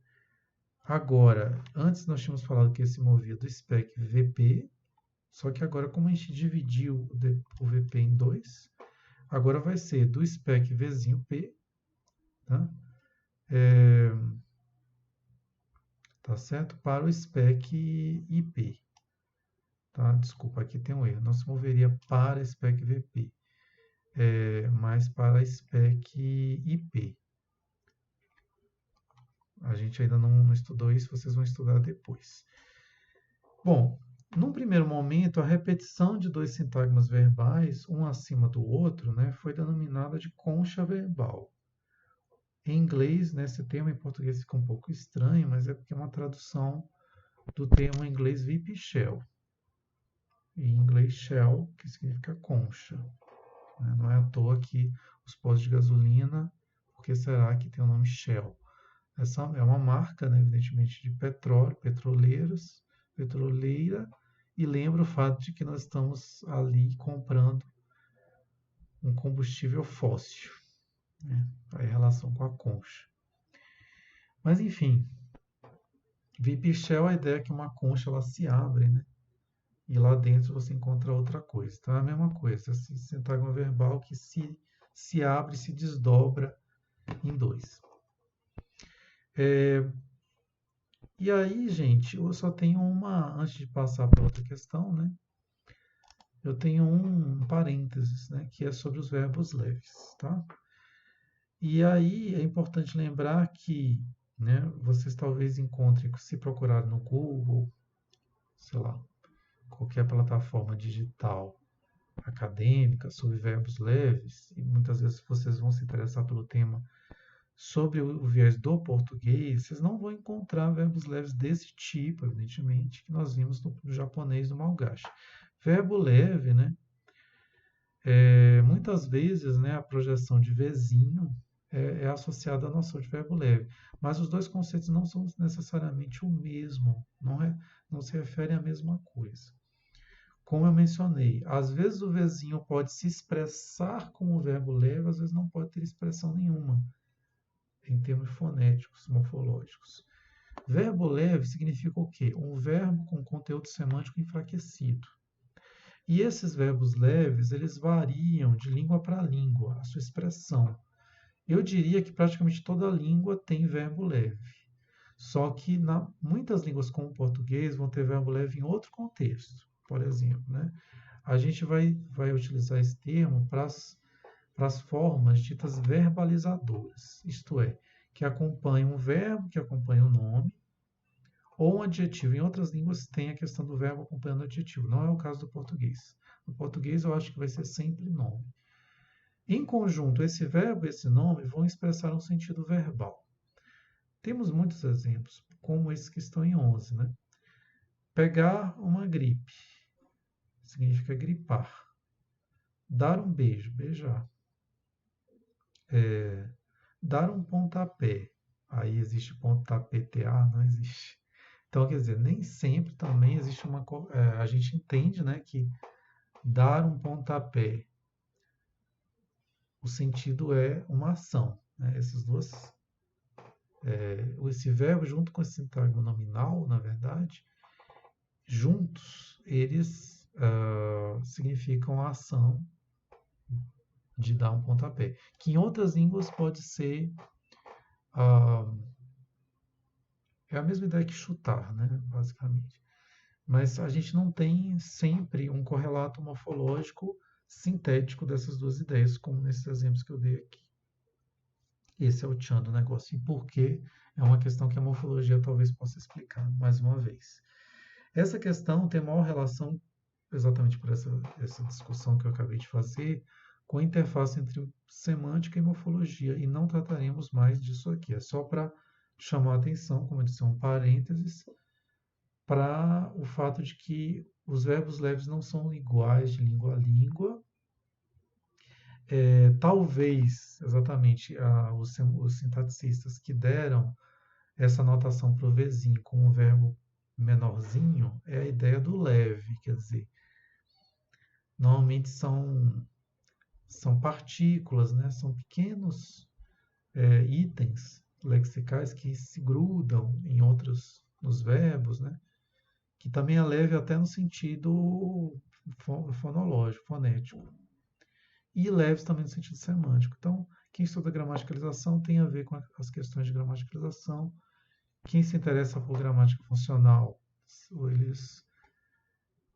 Agora, antes nós tínhamos falado que ele se movia do spec VP, só que agora, como a gente dividiu o VP em dois, agora vai ser do spec Vzinho P, tá? Tá certo? Para o spec IP. Tá? Desculpa, aqui tem um erro. Não se moveria para spec VP, mas para spec IP. A gente ainda não estudou isso, vocês vão estudar depois. Bom, num primeiro momento, a repetição de dois sintagmas verbais, um acima do outro, né, foi denominada de concha verbal. Em inglês, né, esse termo em português fica um pouco estranho, mas é porque é uma tradução do termo em inglês VIP shell. Em inglês, shell, que significa concha. Né? Não é à toa que os postos de gasolina, por que será que tem o nome Shell? Essa é uma marca, né, evidentemente, de petróleo, petroleira, e lembra o fato de que nós estamos ali comprando um combustível fóssil, né, em relação com a concha. Mas, enfim, VIP Shell, a ideia é que uma concha ela se abre, né, e lá dentro você encontra outra coisa. Então é a mesma coisa, esse sintagma verbal que se abre, se desdobra em dois. E aí, gente, eu só tenho antes de passar para outra questão, né? Eu tenho um parênteses, né? Que é sobre os verbos leves, tá? E aí é importante lembrar que, né? Vocês talvez encontrem, se procurar no Google, sei lá, qualquer plataforma digital acadêmica sobre verbos leves, e muitas vezes vocês vão se interessar pelo tema sobre o viés do português, vocês não vão encontrar verbos leves desse tipo, evidentemente, que nós vimos no japonês do malgache. Verbo leve, né? Muitas vezes, né, a projeção de Vzinho é associada à noção de verbo leve, mas os dois conceitos não são necessariamente o mesmo, não se referem à mesma coisa. Como eu mencionei, às vezes o Vzinho pode se expressar como verbo leve, às vezes não pode ter expressão nenhuma, em termos fonéticos, morfológicos. Verbo leve significa o quê? Um verbo com conteúdo semântico enfraquecido. E esses verbos leves, eles variam de língua para língua, a sua expressão. Eu diria que praticamente toda língua tem verbo leve. Só que muitas línguas como o português vão ter verbo leve em outro contexto. Por exemplo, né? A gente vai utilizar esse termo para as formas ditas verbalizadoras, isto é, que acompanham um verbo, que acompanha o nome, ou um adjetivo. Em outras línguas tem a questão do verbo acompanhando o adjetivo. Não é o caso do português. No português eu acho que vai ser sempre nome. Em conjunto, esse verbo e esse nome vão expressar um sentido verbal. Temos muitos exemplos, como esses que estão em 11, né? Pegar uma gripe significa gripar. Dar um beijo, beijar. Dar um pontapé. Aí existe pontapé TA? Não existe. Então, quer dizer, nem sempre também existe uma. A gente entende, né, que dar um pontapé, o sentido é uma ação. Né? Essas duas. Esse verbo, junto com esse sintagma nominal, na verdade, juntos, eles significam a ação de dar um pontapé. Que em outras línguas pode ser. É a mesma ideia que chutar, né, basicamente. Mas a gente não tem sempre um correlato morfológico sintético dessas duas ideias, como nesses exemplos que eu dei aqui. Esse é o tchan do negócio. E por quê? É uma questão que a morfologia talvez possa explicar mais uma vez. Essa questão tem maior relação, exatamente por essa discussão que eu acabei de fazer, com a interface entre semântica e morfologia, e não trataremos mais disso aqui. É só para chamar a atenção, como eu disse, um parênteses, para o fato de que os verbos leves não são iguais de língua a língua. Talvez, exatamente, os sintaticistas que deram essa notação para o Vzinho com o verbo menorzinho é a ideia do leve, quer dizer, normalmente são partículas, né? São pequenos itens lexicais que se grudam em outros, nos verbos, né? Que também é leve até no sentido fonológico, fonético. E leves também no sentido semântico. Então, quem estuda gramaticalização tem a ver com as questões de gramaticalização. Quem se interessa por gramática funcional, eles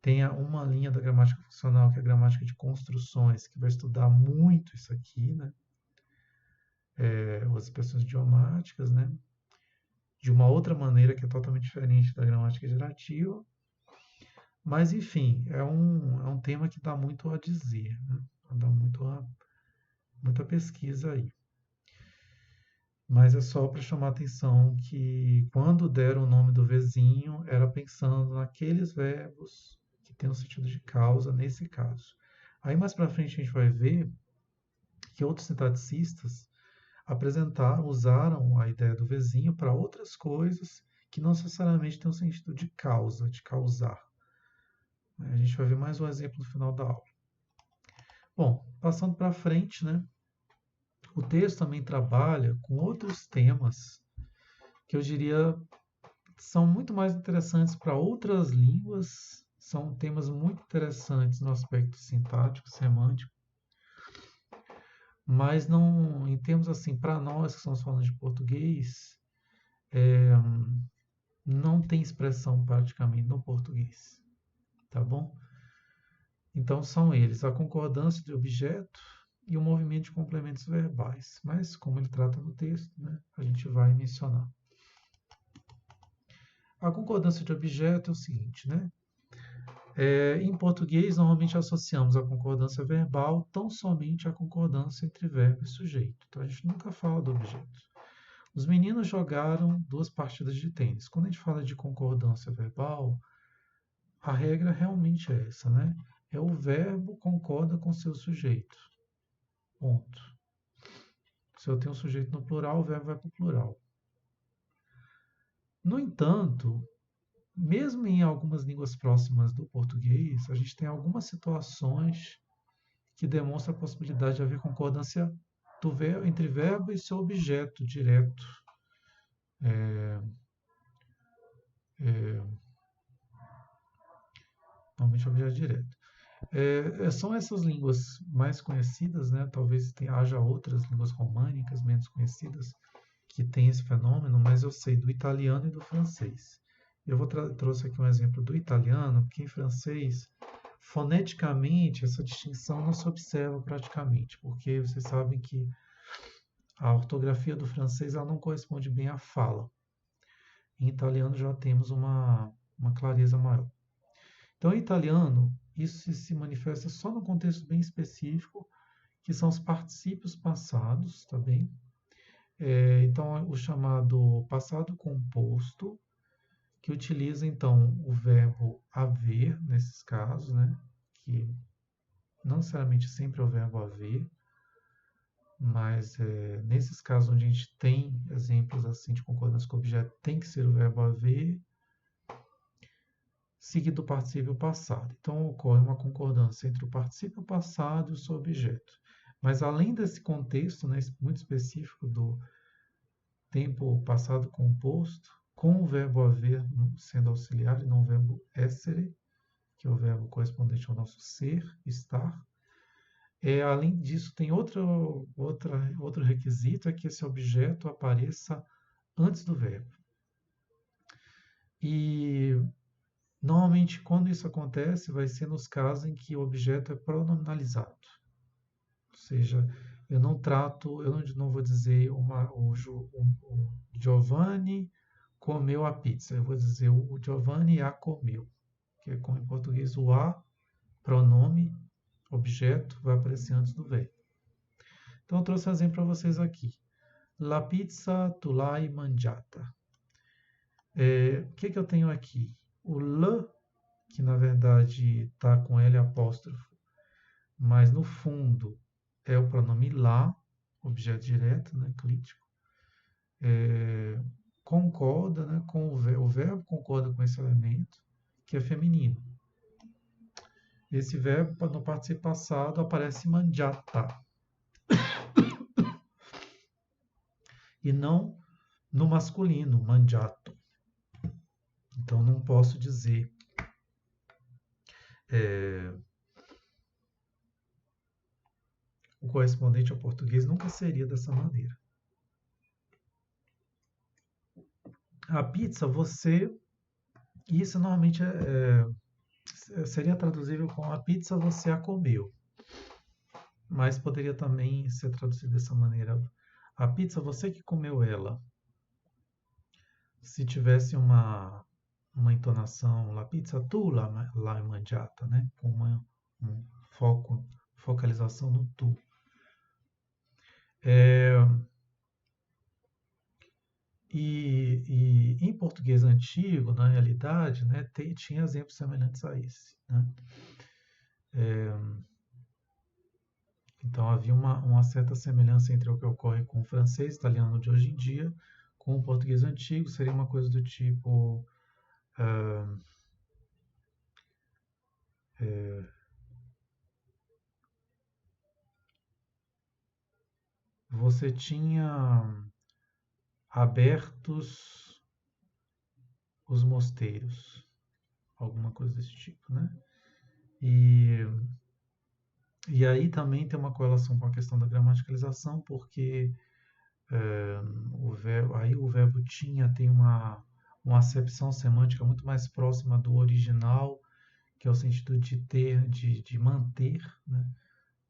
têm uma linha da gramática funcional, que é a gramática de construções, que vai estudar muito isso aqui, né? As expressões idiomáticas, né? De uma outra maneira que é totalmente diferente da gramática gerativa. Mas, enfim, é um tema que dá muito a dizer, né? Dá muita pesquisa aí. Mas é só para chamar a atenção que quando deram o nome do Vzinho, era pensando naqueles verbos que têm um sentido de causa nesse caso. Aí mais para frente a gente vai ver que outros sintaticistas usaram a ideia do Vzinho para outras coisas que não necessariamente têm um sentido de causa, de causar. A gente vai ver mais um exemplo no final da aula. Bom, passando para frente, né? O texto também trabalha com outros temas que eu diria são muito mais interessantes para outras línguas, são temas muito interessantes no aspecto sintático, semântico, mas não, em termos assim, para nós que estamos falando de português, não tem expressão praticamente no português, tá bom? Então são eles, a concordância de objeto e o movimento de complementos verbais, mas como ele trata no texto, né, a gente vai mencionar. A concordância de objeto é o seguinte, né? Em português, normalmente associamos a concordância verbal tão somente à concordância entre verbo e sujeito. Então, a gente nunca fala do objeto. Os meninos jogaram 2 partidas de tênis. Quando a gente fala de concordância verbal, a regra realmente é essa, né? É o verbo concorda com seu sujeito. Ponto. Se eu tenho um sujeito no plural, o verbo vai para o plural. No entanto, mesmo em algumas línguas próximas do português, a gente tem algumas situações que demonstram a possibilidade de haver concordância entre verbo e seu objeto direto. Normalmente objeto direto. São essas línguas mais conhecidas, né? Talvez haja outras línguas românicas menos conhecidas, que tem esse fenômeno, mas eu sei do italiano e do francês. Eu trouxe aqui um exemplo do italiano, porque em francês, foneticamente, essa distinção não se observa praticamente, porque vocês sabem que a ortografia do francês ela não corresponde bem à fala. Em italiano já temos uma clareza maior. Então, em italiano, isso se manifesta só no contexto bem específico, que são os particípios passados, tá bem? Então, o chamado passado composto, que utiliza, então, o verbo haver, nesses casos, né? Que não necessariamente sempre é o verbo haver, mas nesses casos onde a gente tem exemplos assim de concordância com o objeto, tem que ser o verbo haver, seguido do particípio passado. Então, ocorre uma concordância entre o particípio passado e o seu objeto. Mas, além desse contexto, né, muito específico do tempo passado composto, com o verbo haver sendo auxiliar e não o verbo essere, que é o verbo correspondente ao nosso ser, estar. Além disso, tem outro requisito, é que esse objeto apareça antes do verbo. E normalmente, quando isso acontece, vai ser nos casos em que o objeto é pronominalizado. Ou seja, eu não vou dizer o Giovanni comeu a pizza. Eu vou dizer o Giovanni a comeu. Que é como em português o a, pronome, objeto, vai aparecer antes do verbo. Então, eu trouxe um exemplo para vocês aqui. La pizza tu l'hai mangiata. O que eu tenho aqui? O L, que na verdade está com L apóstrofo, mas no fundo é o pronome lá, objeto direto, né, clítico. Concorda, né, com o verbo concorda com esse elemento, que é feminino. Esse verbo no participio passado aparece mangiata. E não no masculino, mangiato. Então não posso dizer o correspondente ao português nunca seria dessa maneira. A pizza, isso normalmente seria traduzível como a pizza você a comeu. Mas poderia também ser traduzido dessa maneira. A pizza, você que comeu ela. Se tivesse uma entonação, la pizza tu l'hai mangiata, né? Com um focalização no tu. E em português antigo, na realidade, né, tinha exemplos semelhantes a esse. Né? Então havia uma certa semelhança entre o que ocorre com o francês, italiano de hoje em dia, com o português antigo. Seria uma coisa do tipo você tinha abertos os mosteiros, alguma coisa desse tipo, né? E aí também tem uma correlação com a questão da gramaticalização, porque o verbo tinha tem uma acepção semântica muito mais próxima do original, que é o sentido de ter, de manter, né?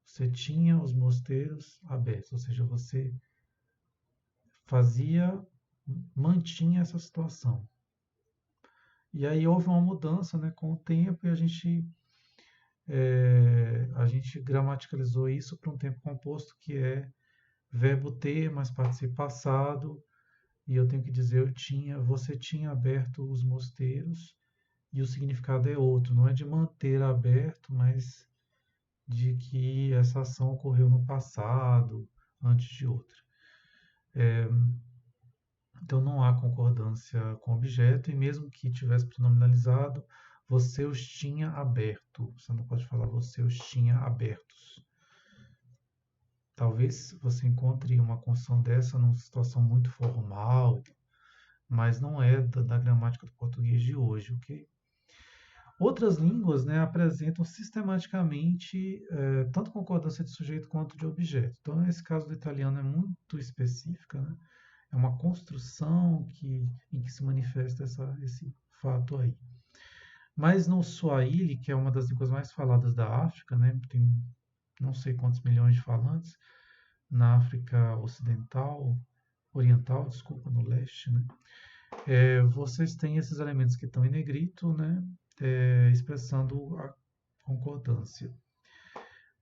Você tinha os mosteiros abertos, ou seja, você mantinha essa situação. E aí houve uma mudança, né, com o tempo, e a gente gramaticalizou isso para um tempo composto, que é verbo ter mais participio passado, e eu tenho que dizer você tinha aberto os mosteiros, e o significado é outro, não é de manter aberto, mas de que essa ação ocorreu no passado, antes de outra. Então não há concordância com o objeto, e mesmo que tivesse pronominalizado, você os tinha aberto. Você não pode falar você os tinha abertos. Talvez você encontre uma construção dessa numa situação muito formal, mas não é da gramática do português de hoje, ok? Outras línguas, né, apresentam sistematicamente tanto concordância de sujeito quanto de objeto. Então, esse caso do italiano é muito específico, né? É uma construção em que se manifesta esse fato aí. Mas no Swahili, que é uma das línguas mais faladas da África, né, tem não sei quantos milhões de falantes, na África Ocidental, Oriental, desculpa, no leste, né, vocês têm esses elementos que estão em negrito, né, expressando a concordância.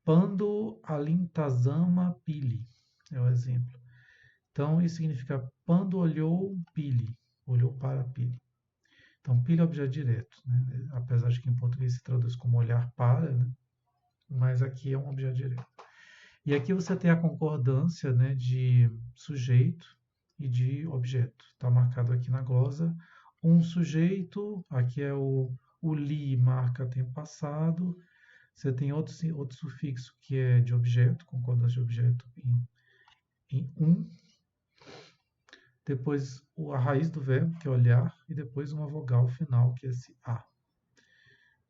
Pando alintazama pili é o exemplo. Então, isso significa Pando olhou pili, olhou para pili. Então, pili é objeto direto, né? Apesar de que em português se traduz como olhar para, né? Mas aqui é um objeto direto. E aqui você tem a concordância, né, de sujeito e de objeto. Está marcado aqui na glosa um sujeito, aqui é o li, marca tempo passado. Você tem outro sufixo que é de objeto, concordância de objeto em um. Depois a raiz do verbo, que é olhar, e depois uma vogal final, que é esse a.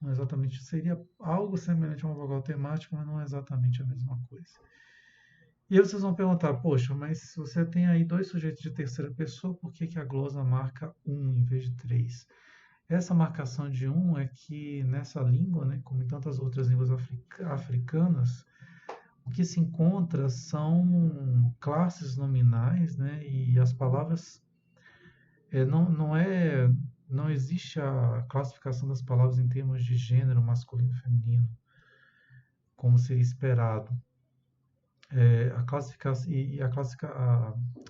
Não exatamente, seria algo semelhante a uma vogal temática, mas não é exatamente a mesma coisa. E aí vocês vão perguntar, poxa, mas se você tem aí dois sujeitos de terceira pessoa, por que a glosa marca um em vez de três? Essa marcação de um é que nessa língua, né, como em tantas outras línguas africanas, o que se encontra são classes nominais, né, e as palavras não existe a classificação das palavras em termos de gênero masculino e feminino, como seria esperado. A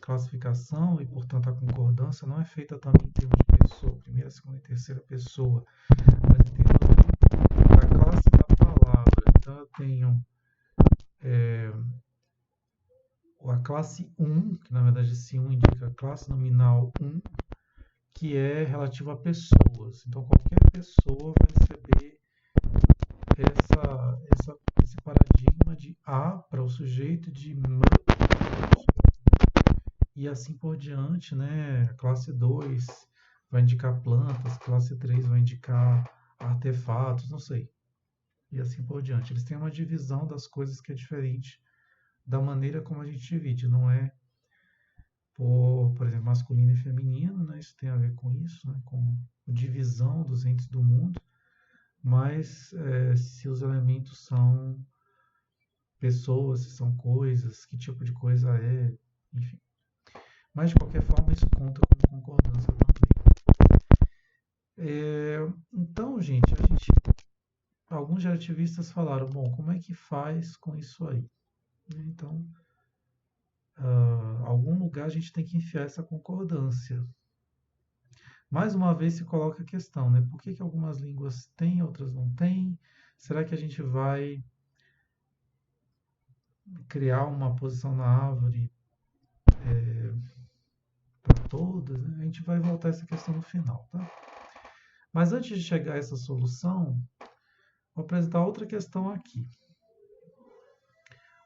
classificação e, portanto, a concordância não é feita também em termos de pessoa, primeira, segunda e terceira pessoa, mas em termos da classe da palavra. Então, eu tenho a classe 1, que na verdade esse 1 indica a classe nominal 1, que é relativa a pessoas. Então, qualquer pessoa vai receber esse paradigma de A para o sujeito, de M para o sujeito, e assim por diante, né? Classe 2 vai indicar plantas, classe 3 vai indicar artefatos, não sei. E assim por diante. Eles têm uma divisão das coisas que é diferente da maneira como a gente divide, não é por exemplo, masculino e feminino, né? Isso tem a ver com isso, né? Com divisão dos entes do mundo, mas se os elementos são pessoas, se são coisas, que tipo de coisa é, enfim. Mas de qualquer forma isso conta como concordância também. Então, gente, alguns relativistas falaram, bom, como é que faz com isso aí? Então, algum lugar a gente tem que enfiar essa concordância. Mais uma vez se coloca a questão, né? Por que algumas línguas têm, outras não têm? Será que a gente vai criar uma posição na árvore para todas? Né? A gente vai voltar a essa questão no final, tá? Mas antes de chegar a essa solução, vou apresentar outra questão aqui.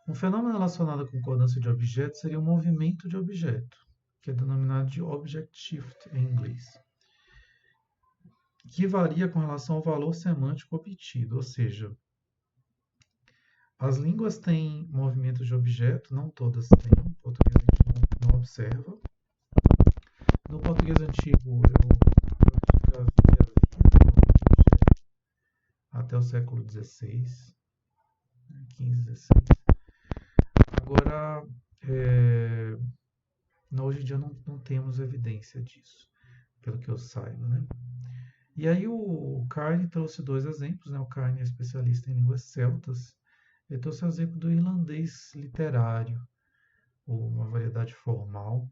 Um fenômeno relacionado à concordância de objetos seria o movimento de objeto, que é denominado de object shift em inglês, que varia com relação ao valor semântico obtido, ou seja, as línguas têm movimentos de objeto, não todas têm, em português a gente não observa. No português antigo, eu acredito que havia objeto até o século XVI, XV, XVI. Agora, hoje em dia não temos evidência disso, pelo que eu saiba, né? E aí o Carney trouxe dois exemplos, né? O Carney é especialista em línguas celtas. Ele trouxe o exemplo do irlandês literário, ou uma variedade formal,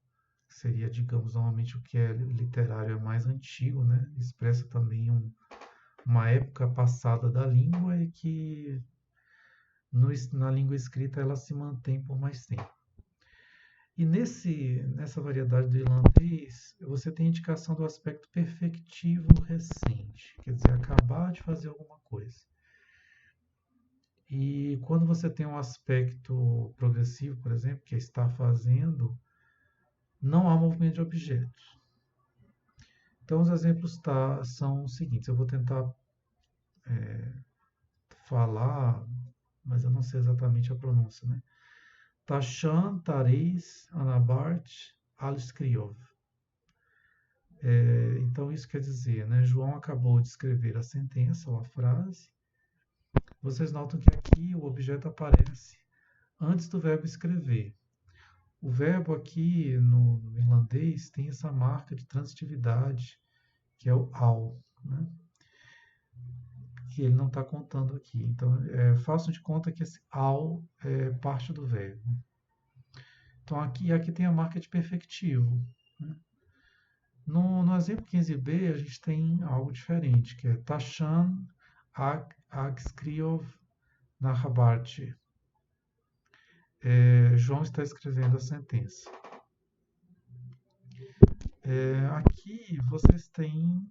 que seria, digamos, normalmente o que é literário é mais antigo, né? Expressa também uma época passada da língua e que na língua escrita ela se mantém por mais tempo. E nessa variedade do irlandês, você tem indicação do aspecto perfectivo recente, quer dizer, acabar de fazer alguma coisa. E quando você tem um aspecto progressivo, por exemplo, que é estar fazendo, não há movimento de objetos. Então, os exemplos são os seguintes. Eu vou tentar falar, mas eu não sei exatamente a pronúncia, né? Tashan, Taris, Anabart, al-Skriov. Então, isso quer dizer, né? João acabou de escrever a sentença ou a frase. Vocês notam que aqui o objeto aparece antes do verbo escrever. O verbo aqui no irlandês tem essa marca de transitividade, que é o al, né? Que ele não está contando aqui. Então, façam de conta que esse al é parte do verbo. Então, aqui tem a marca de perfectivo, né? No exemplo 15b, a gente tem algo diferente, que é Tashan ag skriov nachabarte. João está escrevendo a sentença. Aqui vocês têm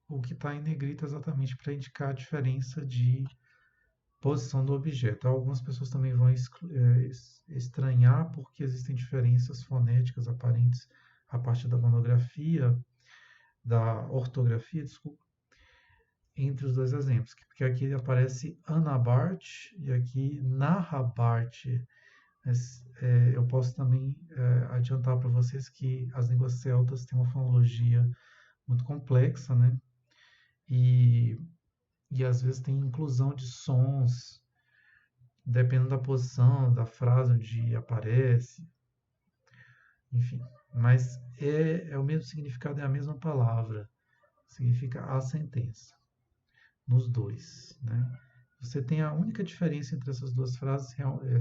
o que está em negrito exatamente para indicar a diferença de posição do objeto. Algumas pessoas também vão estranhar porque existem diferenças fonéticas aparentes a partir da monografia, da ortografia, desculpa, entre os dois exemplos. Porque aqui aparece Anabart e aqui Nahabart. Mas eu posso também adiantar para vocês que as línguas celtas têm uma fonologia muito complexa, né? E às vezes tem inclusão de sons, dependendo da posição, da frase onde aparece, enfim. Mas é o mesmo significado, é a mesma palavra. Significa a sentença, nos dois, né? Você tem a única diferença entre essas duas frases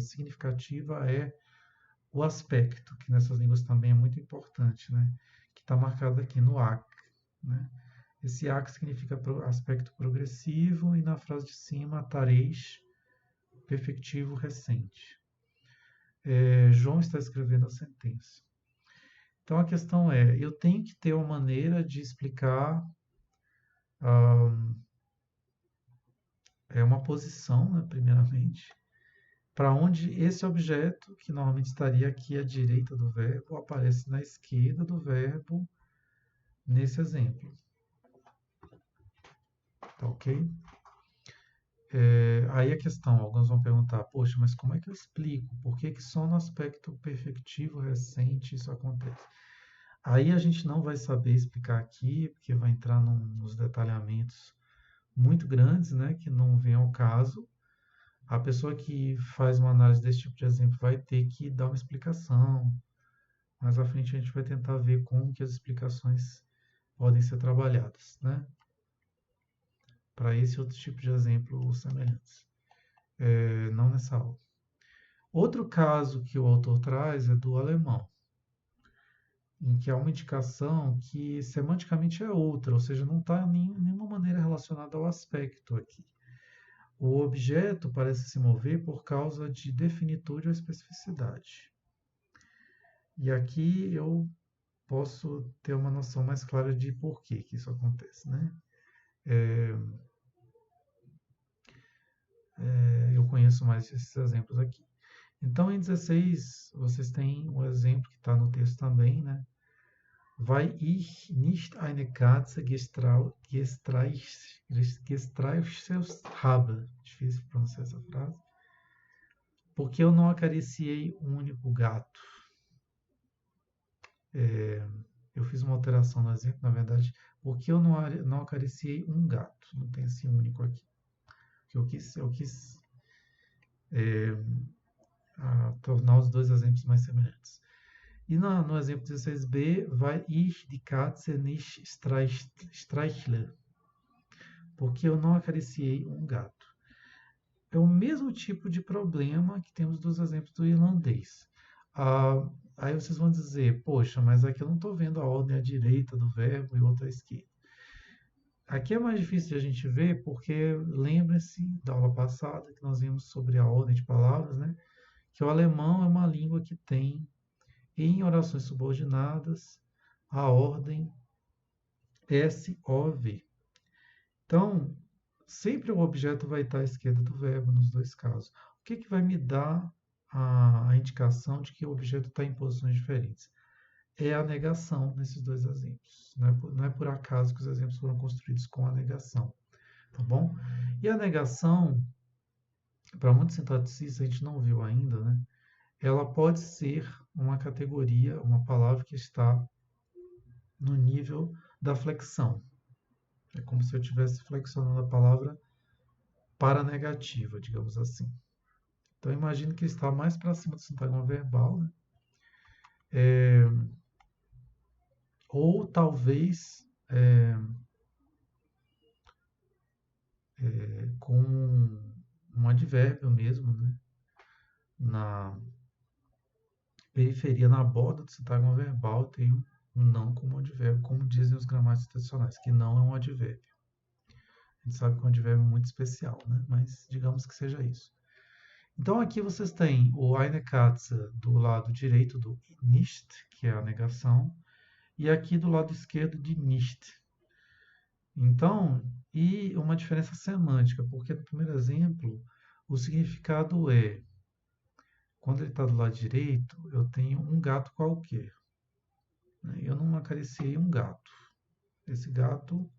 significativa é o aspecto, que nessas línguas também é muito importante, né? Que está marcado aqui no ac, né? Esse ac significa aspecto progressivo e na frase de cima, tareis, perfectivo recente. João está escrevendo a sentença. Então a questão eu tenho que ter uma maneira de explicar uma posição, né, primeiramente, para onde esse objeto, que normalmente estaria aqui à direita do verbo, aparece na esquerda do verbo nesse exemplo. Tá ok? Aí a questão, alguns vão perguntar, poxa, mas como é que eu explico? Por que só no aspecto perfectivo recente isso acontece? Aí a gente não vai saber explicar aqui, porque vai entrar nos detalhamentos muito grandes, né, que não vem ao caso. A pessoa que faz uma análise desse tipo de exemplo vai ter que dar uma explicação. Mais à frente a gente vai tentar ver como que as explicações podem ser trabalhadas, né, para esse outro tipo de exemplo semelhantes. Não nessa aula. Outro caso que o autor traz é do alemão, em que há uma indicação que semanticamente é outra, ou seja, não está de nenhuma maneira relacionada ao aspecto aqui. O objeto parece se mover por causa de definitude ou especificidade. E aqui eu posso ter uma noção mais clara de por que isso acontece, né? Eu conheço mais esses exemplos aqui. Então, em 16, vocês têm um exemplo que está no texto também, né? Weil ich nicht eine Katze gestreichelt habe. Difícil pronunciar essa frase. Porque eu não acariciei um único gato. Eu fiz uma alteração no exemplo, na verdade, porque eu não acariciei um gato. Não tem esse único aqui. Eu quis tornar os dois exemplos mais semelhantes. E no exemplo 16b, vai ich die Katze nicht streichle. Porque eu não acariciei um gato. É o mesmo tipo de problema que temos dos exemplos do irlandês. Aí vocês vão dizer, poxa, mas aqui eu não estou vendo a ordem à direita do verbo e outra à esquerda. Aqui é mais difícil de a gente ver porque lembrem-se da aula passada que nós vimos sobre a ordem de palavras, né? Que o alemão é uma língua que tem em orações subordinadas a ordem SOV. Então, sempre o objeto vai estar à esquerda do verbo nos dois casos. O que vai me dar a indicação de que o objeto está em posições diferentes? É a negação nesses dois exemplos. Não é por acaso que os exemplos foram construídos com a negação. Tá bom? E a negação, para muitos sinteticistas, a gente não viu ainda, né? ela pode ser uma categoria, uma palavra que está no nível da flexão. É como se eu estivesse flexionando a palavra para negativa, digamos assim. Então, imagine que está mais para cima do sintagma verbal, né? Ou talvez com um advérbio mesmo, né? Na periferia, na borda do sintagma verbal, tem um não como advérbio, como dizem os gramáticos tradicionais, que não é um advérbio. A gente sabe que é um advérbio muito especial, né? Mas digamos que seja isso. Então aqui vocês têm o eine Katze do lado direito do nicht, que é a negação, e aqui do lado esquerdo de nicht. Então, e uma diferença semântica, porque no primeiro exemplo, o significado é, quando ele está do lado direito, eu tenho um gato qualquer. Né? Eu não acariciei um gato. Esse gato,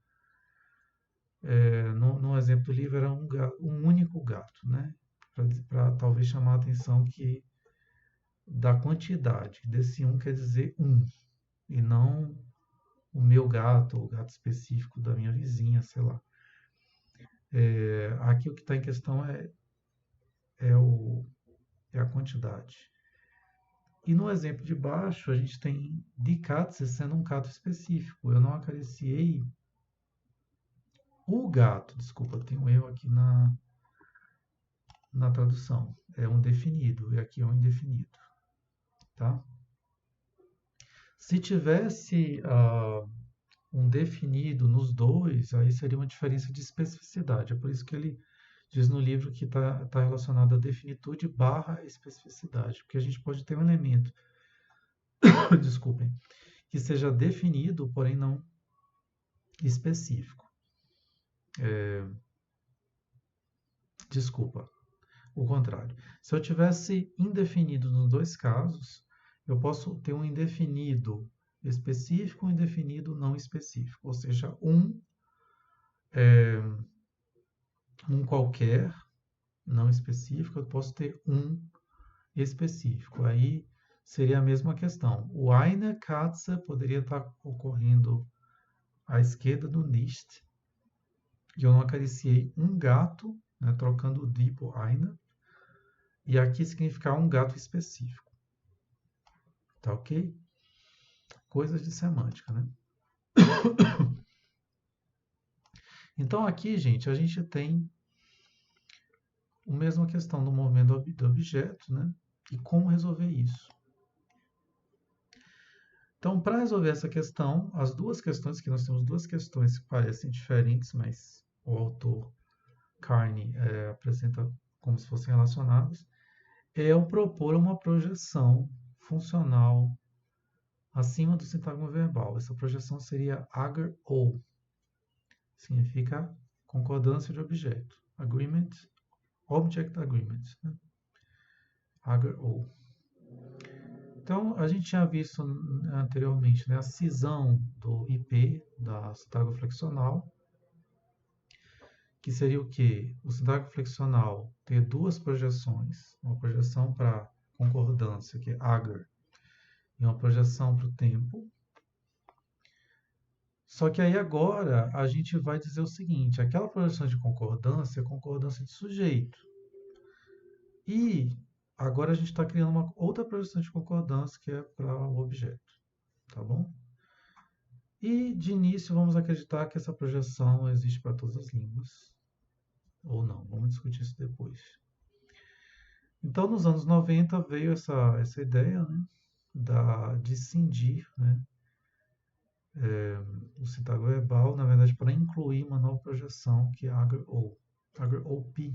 no exemplo do livro, era um único gato, né? Para talvez chamar a atenção que da quantidade. Desse um quer dizer um, e não o meu gato, ou o gato específico da minha vizinha, sei lá. Aqui o que está em questão é, o, é a quantidade. E no exemplo de baixo, a gente tem die Katze sendo um gato específico. Eu não acariciei o gato. Desculpa, tem um erro aqui na tradução. É um definido, e aqui é um indefinido. Tá? Se tivesse um definido nos dois, aí seria uma diferença de especificidade. É por isso que ele diz no livro que está relacionado a definitude barra especificidade, porque a gente pode ter um elemento, desculpem, que seja definido, porém não específico. Desculpa, o contrário. Se eu tivesse indefinido nos dois casos, eu posso ter um indefinido específico e um indefinido não específico, ou seja, um qualquer não específico, eu posso ter um específico. Aí seria a mesma questão. O eine Katze poderia estar ocorrendo à esquerda do nicht, e eu não acariciei um gato, né, trocando o die por eine, e aqui significar um gato específico. Tá ok? Coisas de semântica, né? Então aqui, gente, a gente tem a mesma questão do movimento do objeto, né? E como resolver isso. Então, para resolver essa questão, as duas questões, que nós temos duas questões que parecem diferentes, mas o autor Carney apresenta como se fossem relacionadas, é o propor uma projeção funcional acima do sintagma verbal. Essa projeção seria agar-ou, significa concordância de objeto. Agreement, object agreement. Né? Agar-ou. Então, a gente tinha visto anteriormente, né, a cisão do IP, da sintagma flexional, que seria o quê? O sintagma flexional ter duas projeções, uma projeção para concordância, que é agar, e uma projeção para o tempo. Só que aí agora a gente vai dizer o seguinte, aquela projeção de concordância é concordância de sujeito. E agora a gente está criando uma outra projeção de concordância que é para o objeto, tá bom? E de início vamos acreditar que essa projeção existe para todas as línguas, ou não, vamos discutir isso depois. Então nos anos 90 veio essa ideia, né, de cindir, né, o sintagma verbal, na verdade, para incluir uma nova projeção que é agar-ou, agar-ou-p.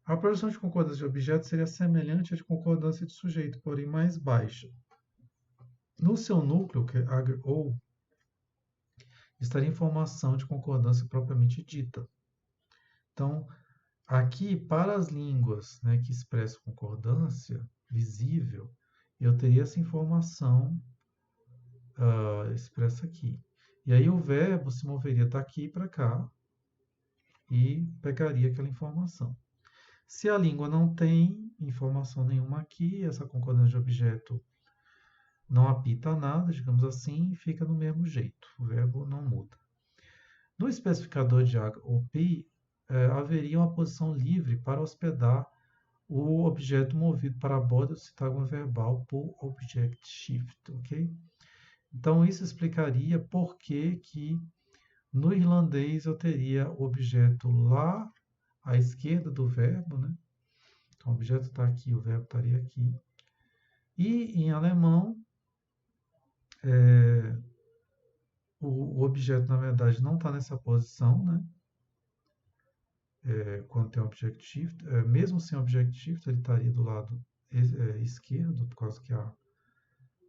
A projeção de concordância de objeto seria semelhante à de concordância de sujeito, porém mais baixa. No seu núcleo, que é agar-ou, estaria informação de concordância propriamente dita. Então, aqui, para as línguas, né, que expressam concordância visível, eu teria essa informação expressa aqui. E aí o verbo se moveria daqui para cá e pegaria aquela informação. Se a língua não tem informação nenhuma aqui, essa concordância de objeto não apita nada, digamos assim, e fica do mesmo jeito. O verbo não muda. No especificador de OP, haveria uma posição livre para hospedar o objeto movido para a borda do sintagma verbal por object shift, ok? Então isso explicaria por que no irlandês eu teria o objeto lá à esquerda do verbo, né? Então o objeto está aqui, o verbo estaria aqui. E em alemão, o objeto na verdade não está nessa posição, né? Quando tem object shift, mesmo sem object shift, ele estaria do lado esquerdo, por causa que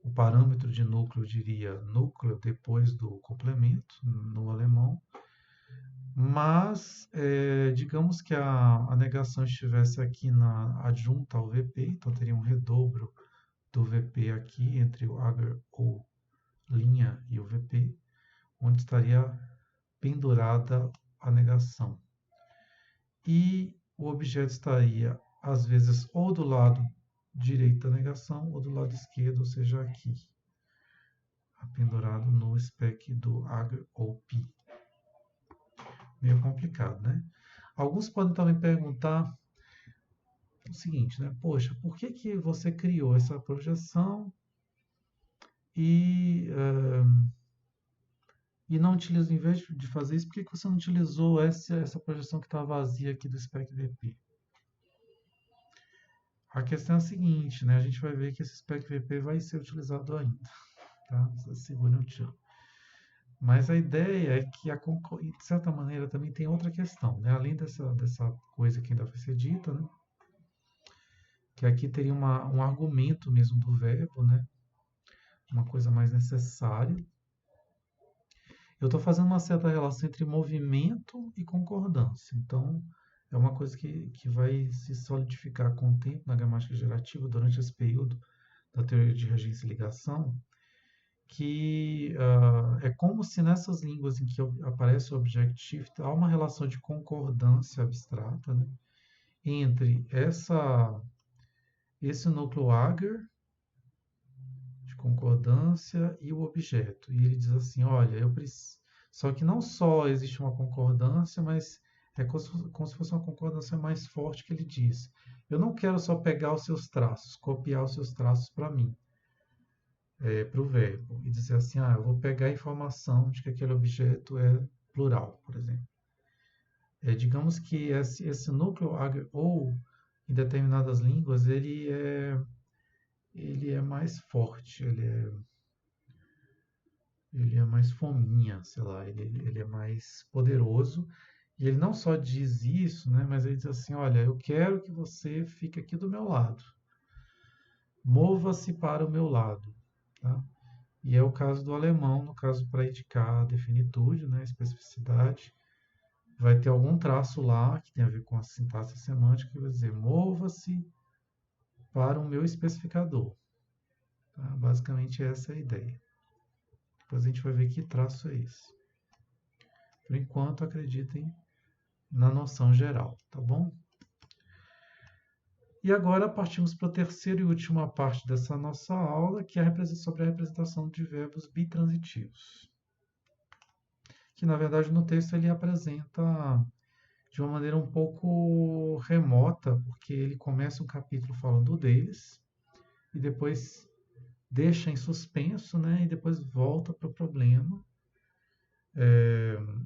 o parâmetro de núcleo diria núcleo depois do complemento no alemão. Mas, digamos que a negação estivesse aqui na adjunta ao VP, então teria um redobro do VP aqui entre o agar ou linha e o VP, onde estaria pendurada a negação. E o objeto estaria, às vezes, ou do lado direito da negação ou do lado esquerdo, ou seja, aqui, pendurado no spec do agar ou pi. Meio complicado, né? Alguns podem também perguntar o seguinte, né? Poxa, por que você criou essa projeção e, não utiliza, em vez de fazer isso, por que você não utilizou essa projeção que está vazia aqui do spec VP? A questão é a seguinte, né? A gente vai ver que esse spec VP vai ser utilizado ainda, tá? Segura um tiro. Mas a ideia é que, de certa maneira, também tem outra questão, né? Além dessa coisa que ainda vai ser dita, né? Que aqui teria um argumento mesmo do verbo, né? Uma coisa mais necessária. Eu estou fazendo uma certa relação entre movimento e concordância. Então, é uma coisa que vai se solidificar com o tempo na gramática gerativa durante esse período da teoria de regência e ligação, que é como se nessas línguas em que aparece o object shift, há uma relação de concordância abstrata, né, entre esse núcleo agar de concordância e o objeto. E ele diz assim, olha, eu preciso... Só que não só existe uma concordância, mas é como se fosse uma concordância mais forte que ele diz. Eu não quero só pegar os seus traços, copiar os seus traços para mim, para o verbo, e dizer assim, eu vou pegar a informação de que aquele objeto é plural, por exemplo. Digamos que esse núcleo agar ou em determinadas línguas ele é mais forte, ele é mais fominha, sei lá, ele é mais poderoso. E ele não só diz isso, né, mas ele diz assim, olha, eu quero que você fique aqui do meu lado. Mova-se para o meu lado. Tá? E é o caso do alemão, no caso para indicar a definitude, né, a especificidade. Vai ter algum traço lá que tem a ver com a sintaxe semântica, que vai dizer mova-se para o meu especificador. Tá? Basicamente essa é a ideia. Depois a gente vai ver que traço é esse. Por enquanto, acreditem na noção geral, tá bom? E agora partimos para a terceira e última parte dessa nossa aula, que é sobre a representação de verbos bitransitivos. Que, na verdade, no texto ele apresenta de uma maneira um pouco remota, porque ele começa um capítulo falando deles, e depois deixa em suspenso, né, e depois volta para o problema.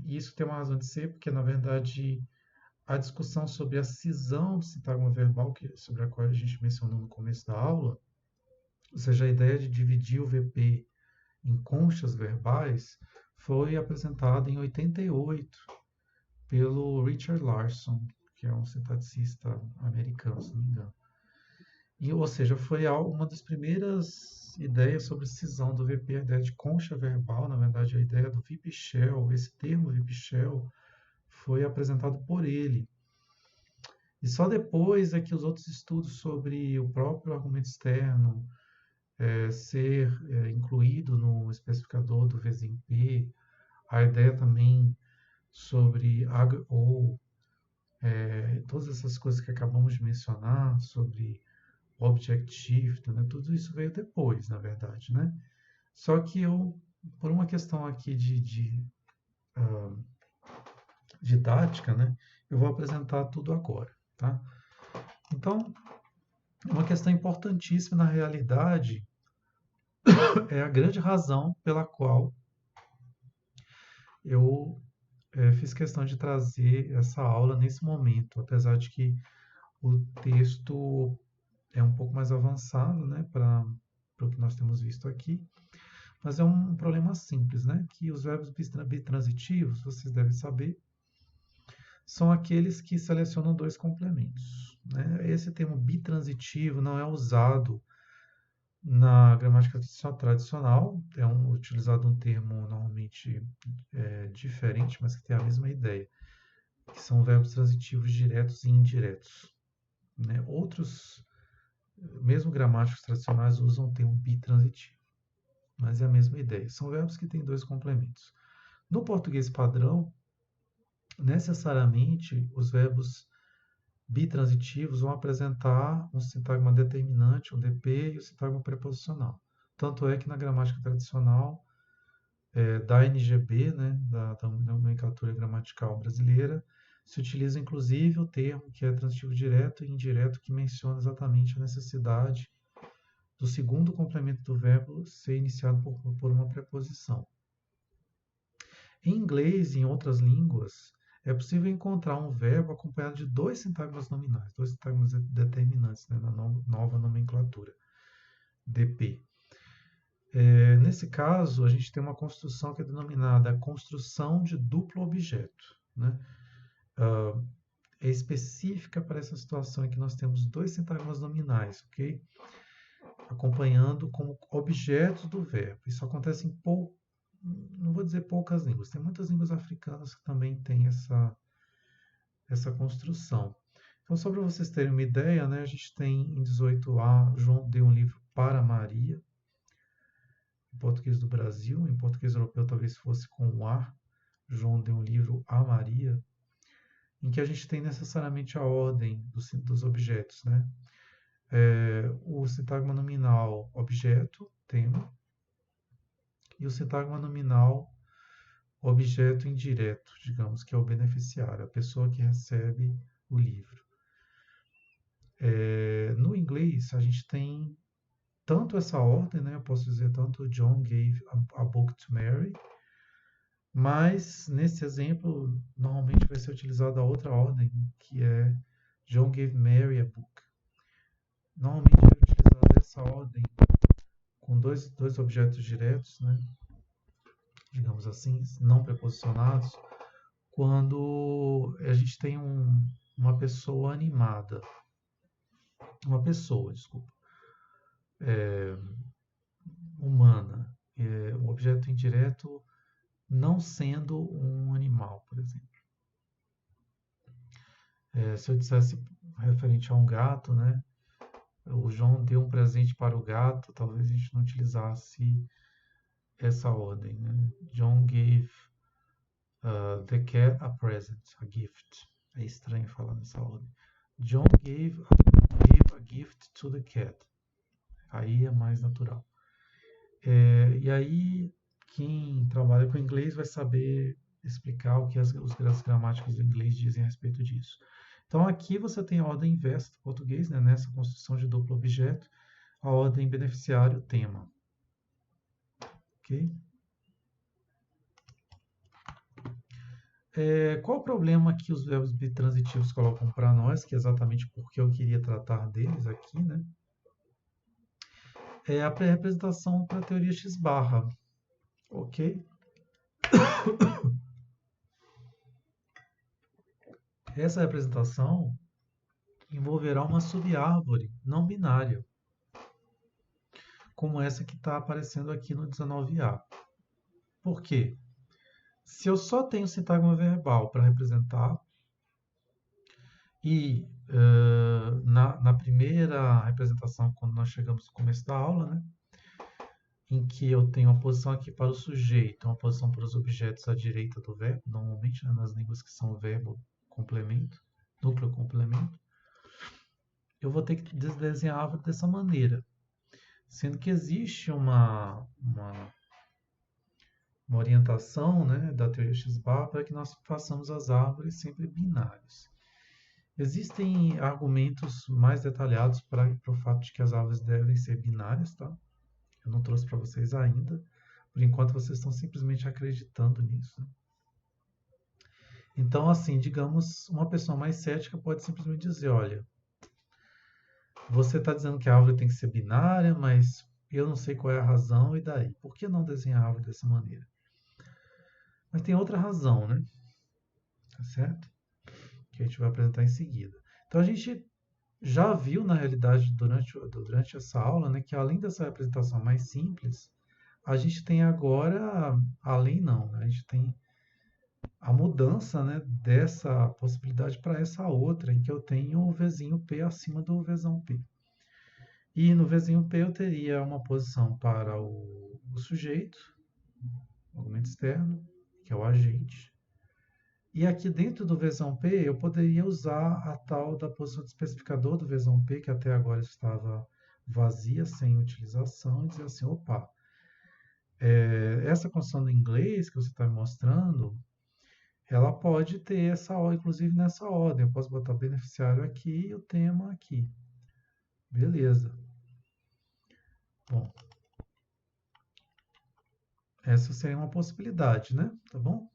E isso tem uma razão de ser, porque, na verdade, a discussão sobre a cisão do sintagma verbal, sobre a qual a gente mencionou no começo da aula, ou seja, a ideia de dividir o VP em conchas verbais, foi apresentada em 88 pelo Richard Larson, que é um sintaxista americano, se não me engano. Ou seja, foi uma das primeiras ideias sobre cisão do VP, a ideia de concha verbal, na verdade, a ideia do VIP Shell, esse termo VIP Shell, foi apresentado por ele. E só depois é que os outros estudos sobre o próprio argumento externo ser incluído no especificador do VZIMP, a ideia também sobre agar ou todas essas coisas que acabamos de mencionar sobre Object Shift, né? Tudo isso veio depois, na verdade, né? Só que eu, por uma questão aqui de didática, né? Eu vou apresentar tudo agora, tá? Então, uma questão importantíssima na realidade é a grande razão pela qual eu fiz questão de trazer essa aula nesse momento, apesar de que o texto é um pouco mais avançado, né, para o que nós temos visto aqui, mas é um problema simples, né, que os verbos bitransitivos, vocês devem saber, são aqueles que selecionam dois complementos, né? Esse termo bitransitivo não é usado na gramática tradicional, utilizado um termo normalmente diferente, mas que tem a mesma ideia, que são verbos transitivos diretos e indiretos, né? Outros, mesmo gramáticos tradicionais, usam o termo bitransitivo, mas é a mesma ideia. São verbos que têm dois complementos. No português padrão, necessariamente os verbos bitransitivos vão apresentar um sintagma determinante, um DP, e o sintagma preposicional. Tanto é que na gramática tradicional da NGB, né, da nomenclatura gramatical brasileira, se utiliza inclusive o termo que é transitivo direto e indireto, que menciona exatamente a necessidade do segundo complemento do verbo ser iniciado por uma preposição. Em inglês e em outras línguas, é possível encontrar um verbo acompanhado de dois sintagmas nominais, dois sintagmas determinantes, né, na nova nomenclatura, DP. Nesse caso, a gente tem uma construção que é denominada construção de duplo objeto, né? É específica para essa situação em que nós temos dois sintagmas nominais, ok? Acompanhando como objetos do verbo. Isso acontece em não vou dizer poucas línguas, tem muitas línguas africanas que também têm essa construção. Então, só para vocês terem uma ideia, né, a gente tem em 18a, João deu um livro para Maria, em português do Brasil, em português europeu talvez fosse com o A, João deu um livro a Maria, em que a gente tem necessariamente a ordem dos objetos, né? O sintagma nominal, objeto, tema, e o sintagma nominal, objeto indireto, digamos, que é o beneficiário, a pessoa que recebe o livro. No inglês, a gente tem tanto essa ordem, né? Eu posso dizer tanto John gave a book to Mary, mas nesse exemplo, normalmente vai ser utilizada a outra ordem, que é John gave Mary a book. Normalmente é utilizada essa ordem com dois objetos diretos, né? Digamos assim, não preposicionados, quando a gente tem uma pessoa animada. Uma pessoa, desculpa. Humana. Um objeto indireto não sendo um animal, por exemplo. Se eu dissesse referente a um gato, né? O João deu um presente para o gato, talvez a gente não utilizasse essa ordem, né? John gave the cat a present, a gift. É estranho falar nessa ordem. John gave a gift to the cat. Aí é mais natural. E aí, quem trabalha com inglês vai saber explicar o que os gramáticos do inglês dizem a respeito disso. Então, aqui você tem a ordem inversa do português, né, nessa construção de duplo objeto, a ordem beneficiário-tema. Ok? Qual o problema que os verbos bitransitivos colocam para nós, que é exatamente porque eu queria tratar deles aqui, né? É a representação para a teoria X-barra, ok? Essa representação envolverá uma subárvore não binária, como essa que está aparecendo aqui no 19a. Por quê? Se eu só tenho sintagma verbal para representar, e na primeira representação, quando nós chegamos no começo da aula, né, em que eu tenho uma posição aqui para o sujeito, uma posição para os objetos à direita do verbo, normalmente, né, nas línguas que são verbo complemento, núcleo complemento, eu vou ter que desenhar a árvore dessa maneira. Sendo que existe uma orientação, né, da teoria X-bar para que nós façamos as árvores sempre binárias. Existem argumentos mais detalhados para o fato de que as árvores devem ser binárias, tá? Eu não trouxe para vocês ainda. Por enquanto, vocês estão simplesmente acreditando nisso, né? Então, assim, digamos, uma pessoa mais cética pode simplesmente dizer, olha, você está dizendo que a árvore tem que ser binária, mas eu não sei qual é a razão, e daí? Por que não desenhar a árvore dessa maneira? Mas tem outra razão, né? Tá certo? Que a gente vai apresentar em seguida. Então, a gente já viu, na realidade, durante essa aula, né, que além dessa representação mais simples, a gente tem agora, além não, né, a gente tem a mudança, né, dessa possibilidade para essa outra, em que eu tenho o Vzinho P acima do Vzão P. E no Vzinho P eu teria uma posição para o sujeito, o argumento externo, que é o agente. E aqui dentro do Vzão P eu poderia usar a tal da posição de especificador do Vzão P, que até agora estava vazia, sem utilização, e dizer assim, opa, essa construção do inglês que você está me mostrando, ela pode ter essa ordem, inclusive nessa ordem. Eu posso botar o beneficiário aqui e o tema aqui. Beleza. Bom, essa seria uma possibilidade, né? Tá bom?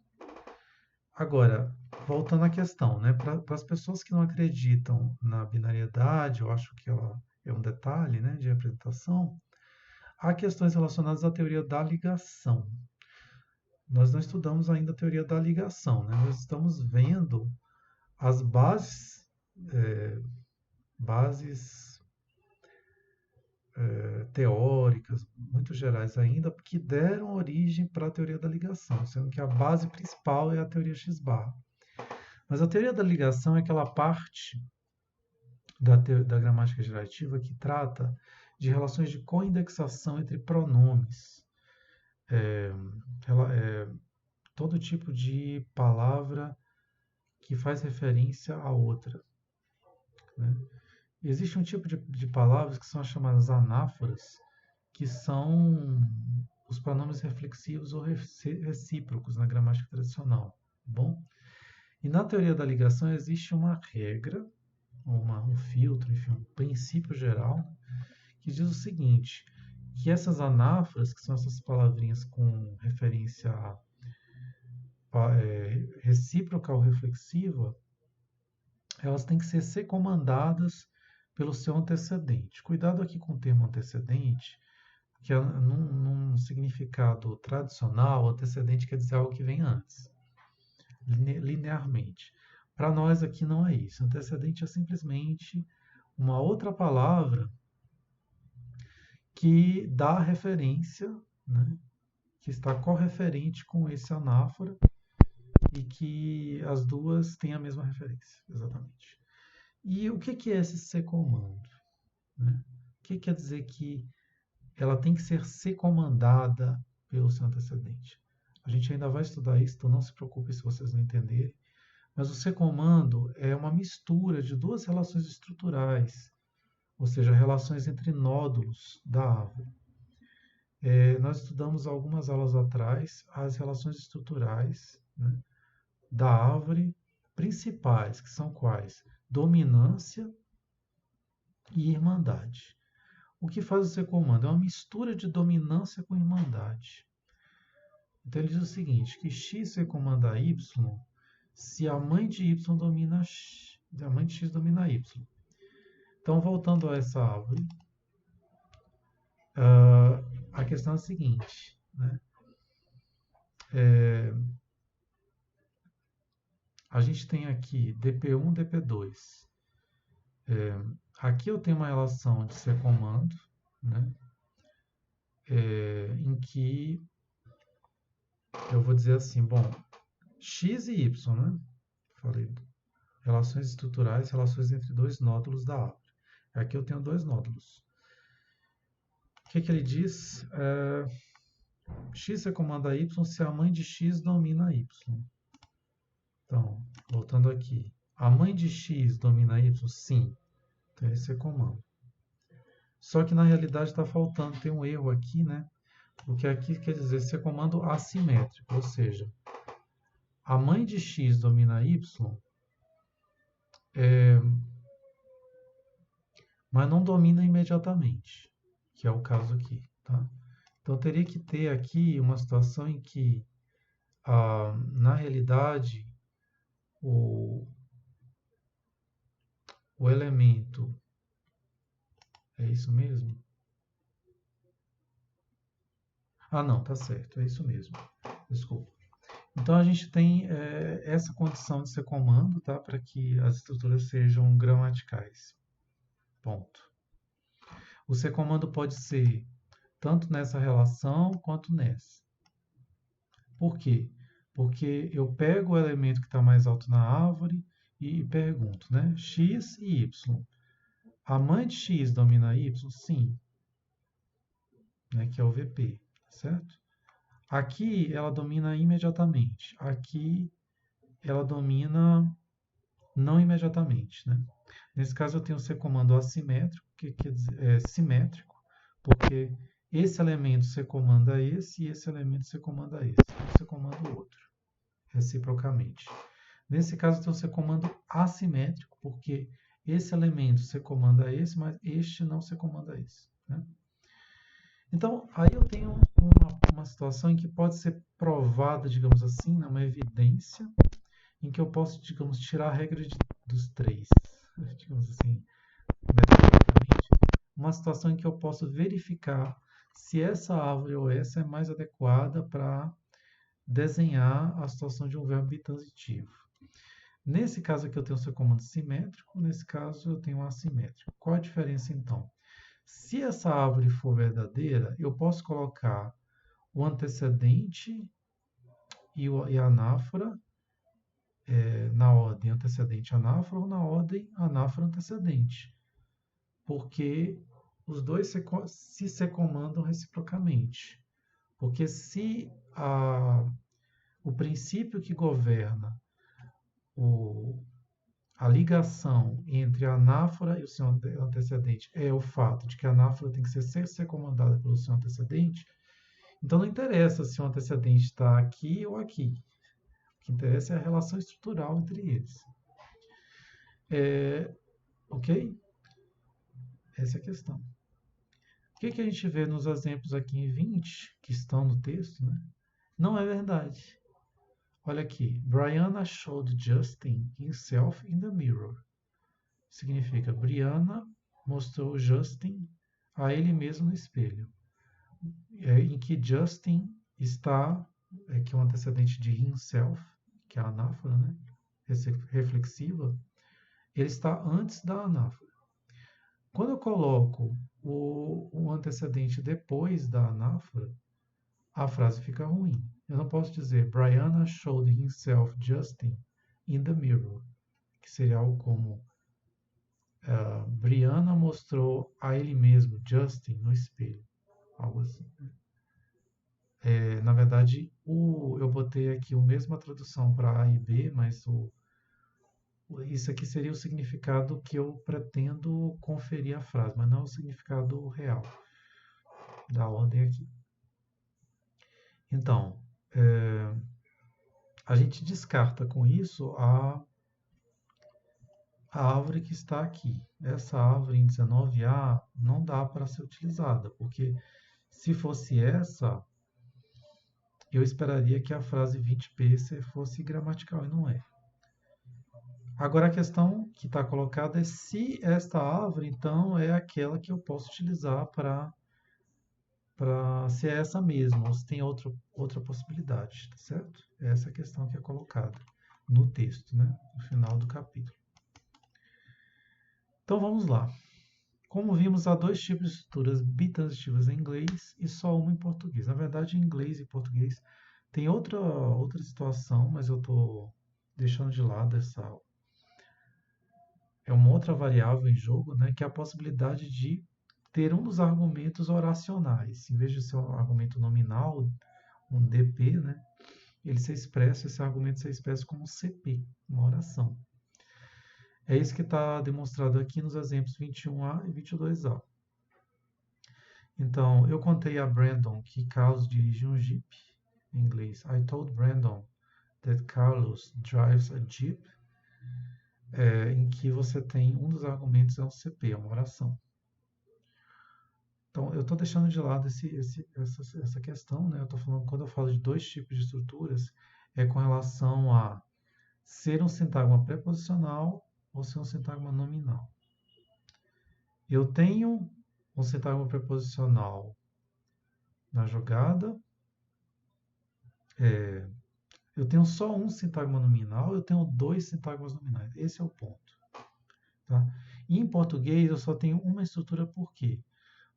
Agora, voltando à questão, né? Para as pessoas que não acreditam na binariedade, eu acho que ela é um detalhe, né, de representação, há questões relacionadas à teoria da ligação. Nós não estudamos ainda a teoria da ligação, né? Nós estamos vendo as bases teóricas, muito gerais ainda, que deram origem para a teoria da ligação, sendo que a base principal é a teoria X-bar. Mas a teoria da ligação é aquela parte da gramática gerativa que trata de relações de coindexação entre pronomes. Todo tipo de palavra que faz referência a outra, né? Existe um tipo de palavras que são as chamadas anáforas, que são os pronomes reflexivos ou recíprocos na gramática tradicional. Bom? E na teoria da ligação existe uma regra, um filtro, enfim, um princípio geral, que diz o seguinte, que essas anáforas, que são essas palavrinhas com referência recíproca ou reflexiva, elas têm que ser secomandadas pelo seu antecedente. Cuidado aqui com o termo antecedente, que num significado tradicional, antecedente quer dizer algo que vem antes, linearmente. Para nós aqui não é isso. Antecedente é simplesmente uma outra palavra que dá referência, né, que está correferente com esse anáfora e que as duas têm a mesma referência, exatamente. E o que é esse secomando? Né? O que quer dizer que ela tem que ser secomandada pelo seu antecedente? A gente ainda vai estudar isso, então não se preocupe se vocês não entenderem. Mas o secomando é uma mistura de duas relações estruturais, ou seja, relações entre nódulos da árvore. Nós estudamos algumas aulas atrás as relações estruturais, né, da árvore principais, que são quais? Dominância e irmandade. O que faz o secomando? É uma mistura de dominância com irmandade. Então ele diz o seguinte, que x secomanda y se a mãe de y domina x, a mãe de x domina y. Então, voltando a essa árvore, a questão é a seguinte, né? A gente tem aqui dp1, dp2. Aqui eu tenho uma relação de secomando, né? Em que eu vou dizer assim, bom, x e y, né? Falei, relações estruturais, relações entre dois nódulos da árvore. Aqui eu tenho dois nódulos. O que ele diz? X secomanda y se a mãe de x domina y. Então, voltando aqui. A mãe de x domina y? Sim. Então esse é comando. Só que na realidade está faltando, tem um erro aqui, né? Porque aqui quer dizer esse é comando assimétrico, ou seja, a mãe de x domina y, mas não domina imediatamente, que é o caso aqui, tá? Então teria que ter aqui uma situação em que, na realidade, o elemento, é isso mesmo? Ah, não, tá certo, é isso mesmo. Desculpa. Então a gente tem essa condição de ser comando, tá? Para que as estruturas sejam gramaticais. Ponto. O ser comando pode ser tanto nessa relação quanto nessa. Por quê? Porque eu pego o elemento que está mais alto na árvore e pergunto, né? X e Y. A mãe de X domina Y? Sim. Né? Que é o VP, certo? Aqui ela domina imediatamente. Aqui ela domina não imediatamente, né? Nesse caso eu tenho o ser comando assimétrico, que quer dizer simétrico, porque esse elemento se comanda esse e esse elemento se comanda esse. Você comanda o outro, reciprocamente. Nesse caso, tem o ser comando assimétrico, porque esse elemento se comanda esse, mas este não se comanda esse. Né? Então, aí eu tenho uma situação em que pode ser provada, digamos assim, uma evidência, em que eu posso, digamos, tirar a regra dos três, digamos assim, metaforicamente, uma situação em que eu posso verificar se essa árvore ou essa é mais adequada para desenhar a situação de um verbo bitransitivo. Nesse caso aqui eu tenho o seu comando simétrico, nesse caso eu tenho um assimétrico. Qual a diferença então? Se essa árvore for verdadeira, eu posso colocar o antecedente e a anáfora na ordem antecedente anáfora ou na ordem anáfora antecedente, porque os dois se comandam reciprocamente. Porque se o princípio que governa a ligação entre a anáfora e o seu antecedente é o fato de que a anáfora tem que ser comandada pelo seu antecedente, então não interessa se o antecedente está aqui ou aqui. O que interessa é a relação estrutural entre eles. Ok? Essa é a questão. O que a gente vê nos exemplos aqui em 20, que estão no texto, né? Não é verdade. Olha aqui. Brianna showed Justin himself in the mirror. Significa, Brianna mostrou Justin a ele mesmo no espelho. Em que Justin está, que é um antecedente de himself, que é a anáfora, né? Reflexiva, ele está antes da anáfora. Quando eu coloco o antecedente depois da anáfora, a frase fica ruim. Eu não posso dizer Brianna showed himself Justin in the mirror, que seria algo como Brianna mostrou a ele mesmo Justin no espelho, algo assim. Na verdade, eu botei aqui a mesma tradução para A e B, mas isso aqui seria o significado que eu pretendo conferir à frase, mas não o significado real da ordem aqui. Então, a gente descarta com isso a árvore que está aqui. Essa árvore em 19A não dá para ser utilizada, porque se fosse essa, eu esperaria que a frase 20p fosse gramatical e não é. Agora a questão que está colocada é se esta árvore, então, é aquela que eu posso utilizar para ser essa mesma, ou se tem outra possibilidade, tá certo? Essa é a questão que é colocada no texto, né? No final do capítulo. Então vamos lá. Como vimos, há dois tipos de estruturas bitransitivas em inglês e só uma em português. Na verdade, em inglês e português tem outra situação, mas eu estou deixando de lado essa. É uma outra variável em jogo, né, que é a possibilidade de ter um dos argumentos oracionais. Em vez de ser um argumento nominal, um DP, né, esse argumento ser expresso como CP, uma oração. É isso que está demonstrado aqui nos exemplos 21A e 22A. Então, eu contei a Brandon que Carlos dirige um Jeep. Em inglês, I told Brandon that Carlos drives a Jeep. Em que você tem um dos argumentos é um CP, é uma oração. Então, eu estou deixando de lado essa questão, né? Eu estou falando, quando eu falo de dois tipos de estruturas, é com relação a ser um sintagma preposicional ou ser um sintagma nominal. Eu tenho um sintagma preposicional na jogada, eu tenho só um sintagma nominal, eu tenho dois sintagmas nominais. Esse é o ponto. Tá? E em português, eu só tenho uma estrutura, por quê?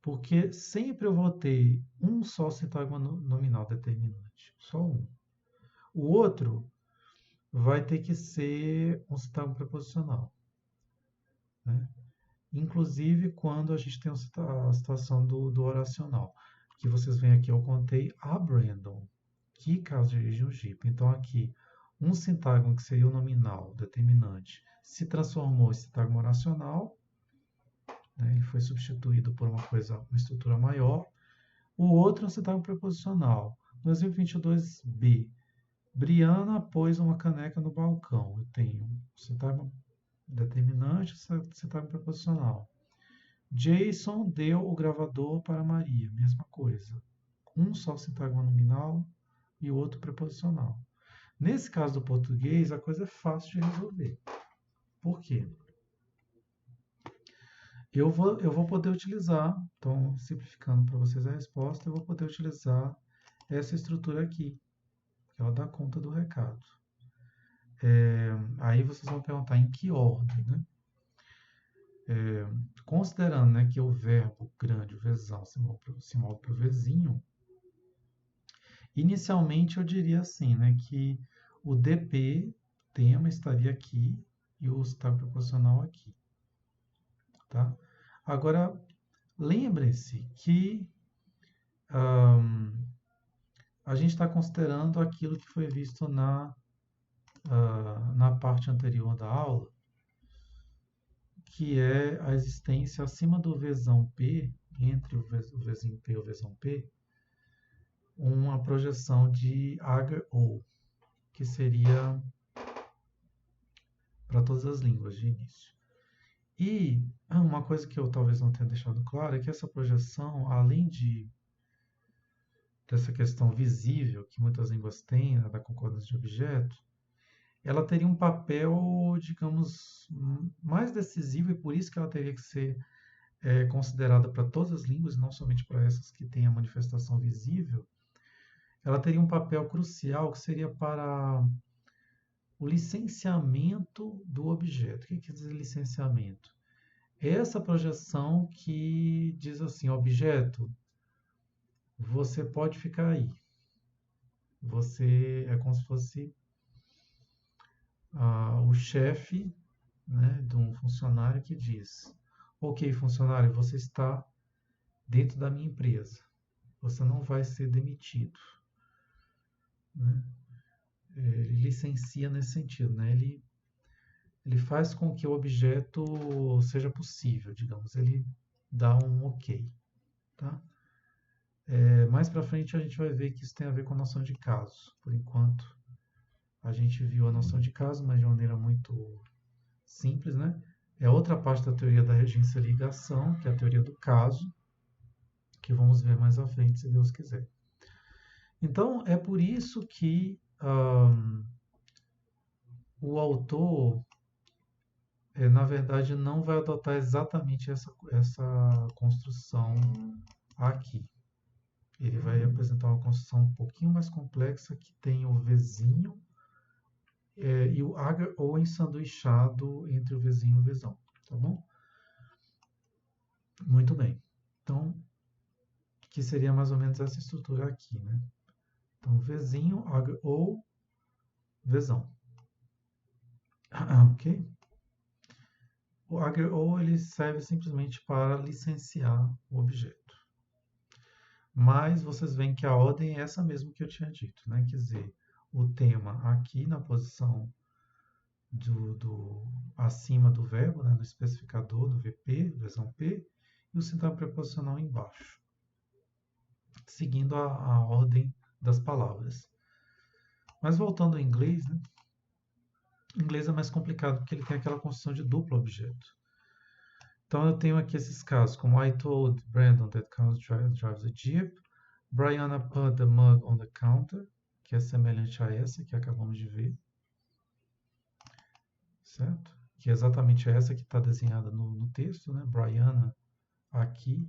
Porque sempre eu vou ter um só sintagma nominal determinante, só um. O outro vai ter que ser um sintagma preposicional, né? Inclusive quando a gente tem a situação do oracional, que vocês veem aqui, eu contei a Brandon, que Carlos dirige um Jeep. Então aqui, um sintagma que seria o nominal determinante se transformou em sintagma oracional, né? Ele foi substituído por uma estrutura maior. O outro é um sintagma preposicional. No exemplo 22b, Briana pôs uma caneca no balcão. Eu tenho sintagma determinante, sintagma preposicional. Jason deu o gravador para Maria. Mesma coisa. Um só sintagma nominal e o outro preposicional. Nesse caso do português, a coisa é fácil de resolver. Por quê? Eu vou poder utilizar, então, simplificando para vocês a resposta, eu vou poder utilizar essa estrutura aqui, que ela dá conta do recado. Aí vocês vão perguntar em que ordem, né? Considerando, né, que o verbo grande, o vezão, se move para o vezinho, inicialmente eu diria assim, né, que o DP, tema, estaria aqui e o sintagma preposicional aqui. Tá? Agora, lembrem-se que a gente está considerando aquilo que foi visto na parte anterior da aula, que é a existência acima do vezão P, entre o vezinho P e o vezão P, uma projeção de Agar-O, que seria para todas as línguas de início. E uma coisa que eu talvez não tenha deixado claro é que essa projeção, além dessa questão visível que muitas línguas têm, né, da concordância de objeto, ela teria um papel, digamos, mais decisivo, e por isso que ela teria que ser considerada para todas as línguas, não somente para essas que têm a manifestação visível. Ela teria um papel crucial que seria para o licenciamento do objeto. O que quer dizer licenciamento? É essa projeção que diz assim, objeto, você pode ficar aí. Você é como se fosse o chefe, né, de um funcionário que diz, ok, funcionário, você está dentro da minha empresa. Você não vai ser demitido. Né? Ele licencia nesse sentido, né? Ele faz com que o objeto seja possível, digamos. Ele dá um ok. Tá? Mais para frente a gente vai ver que isso tem a ver com a noção de caso. Por enquanto, a gente viu a noção de caso, mas de maneira muito simples, né? É outra parte da teoria da regência e ligação, que é a teoria do caso, que vamos ver mais à frente, se Deus quiser. Então, é por isso que o autor, na verdade, não vai adotar exatamente essa construção aqui. Ele vai apresentar uma construção um pouquinho mais complexa, que tem o Vzinho e o Agar ou ensanduichado entre o Vzinho e o Vzão. Tá bom? Muito bem. Então, que seria mais ou menos essa estrutura aqui, né? Então, Vzinho, Agar ou Vzão. Ok? O Agar ou ele serve simplesmente para licenciar o objeto. Mas vocês veem que a ordem é essa mesmo que eu tinha dito, né? Quer dizer, o tema aqui na posição acima do verbo, né, no especificador do VP, versão P, e o sintagma preposicional embaixo, seguindo a ordem das palavras. Mas voltando ao inglês, né, o inglês é mais complicado porque ele tem aquela construção de duplo objeto. Então eu tenho aqui esses casos, como I told Brandon that Carlos drives a Jeep, Brianna put the mug on the counter, que é semelhante a essa que acabamos de ver, certo? Que é exatamente essa que está desenhada no texto, né? Brianna aqui.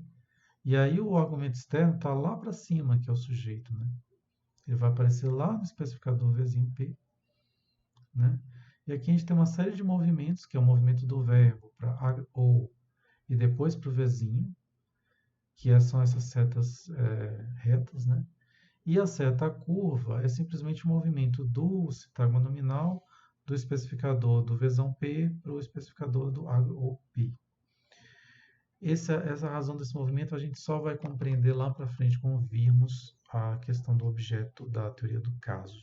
E aí o argumento externo está lá para cima, que é o sujeito, né? Ele vai aparecer lá no especificador Vzinho P, né? E aqui a gente tem uma série de movimentos, que é o movimento do verbo para ou e depois para o Vzinho, que são essas setas retas, né? E a seta curva é simplesmente o movimento do sintagma nominal do especificador do Vzão P para o especificador do ou P. Essa razão desse movimento a gente só vai compreender lá para frente quando virmos a questão do objeto da teoria do caso,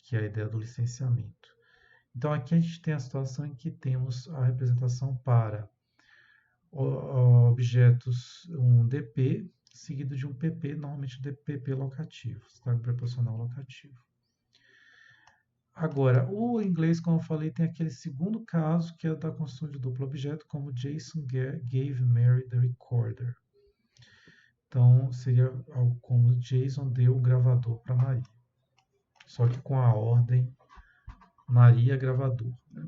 que é a ideia do licenciamento. Então aqui a gente tem a situação em que temos a representação para objetos, um DP seguido de um PP, normalmente DPP locativo, sintagma preposicional locativo. Agora, o inglês, como eu falei, tem aquele segundo caso, que é da construção de duplo objeto, como Jason gave Mary the recorder. Então, seria algo como Jason deu o gravador para Maria. Só que com a ordem Maria gravador. Né?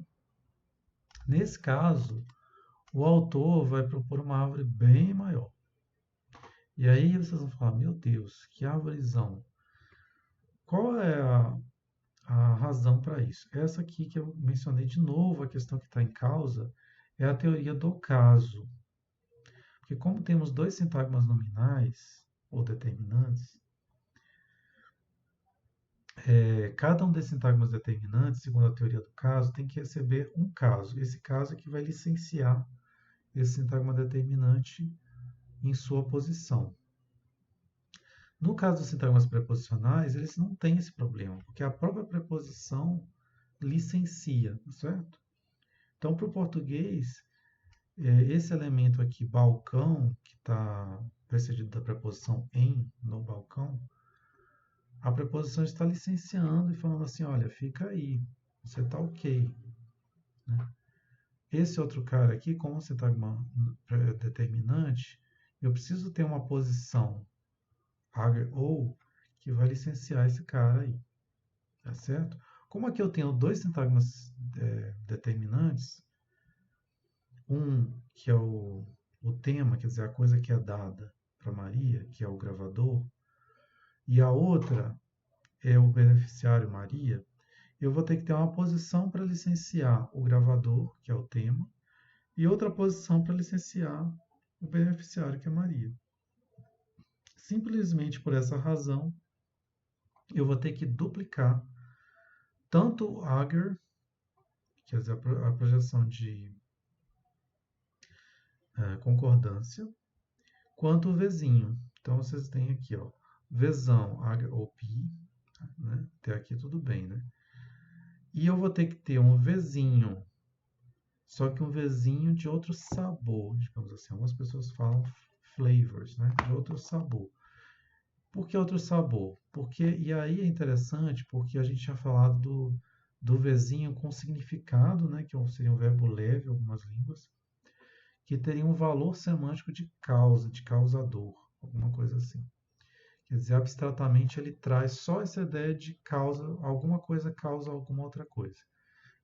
Nesse caso, o autor vai propor uma árvore bem maior. E aí vocês vão falar, meu Deus, que árvorezão. Qual é a razão para isso? Essa aqui que eu mencionei de novo, a questão que está em causa, é a teoria do caso. Porque como temos dois sintagmas nominais, ou determinantes, cada um desses sintagmas determinantes, segundo a teoria do caso, tem que receber um caso. Esse caso é que vai licenciar esse sintagma determinante em sua posição. No caso dos sintagmas preposicionais, eles não têm esse problema, porque a própria preposição licencia, certo? Então, para o português, esse elemento aqui, balcão, que está precedido da preposição em, no balcão, a preposição está licenciando e falando assim, olha, fica aí, você está ok. Né? Esse outro cara aqui, como sintagma determinante, eu preciso ter uma posição ou que vai licenciar esse cara aí. Tá certo? Como aqui eu tenho dois sintagmas determinantes, um que é o tema, quer dizer, a coisa que é dada para Maria, que é o gravador, e a outra é o beneficiário Maria, eu vou ter que ter uma posição para licenciar o gravador, que é o tema, e outra posição para licenciar o beneficiário, que é Maria. Simplesmente por essa razão, eu vou ter que duplicar tanto o ager, quer dizer, a projeção de concordância, quanto o Vzinho. Então, vocês têm aqui, ó, Vzão, ager ou pi, né? Até aqui tudo bem, né? E eu vou ter que ter um Vzinho, só que um Vzinho de outro sabor, digamos assim. Algumas pessoas falam flavors, né? De outro sabor. Por que outro sabor? Porque, e aí é interessante, porque a gente tinha falado do Vzinho com significado, né? Que seria um verbo leve em algumas línguas, que teria um valor semântico de causa, de causador, alguma coisa assim. Quer dizer, abstratamente ele traz só essa ideia de causa, alguma coisa causa alguma outra coisa.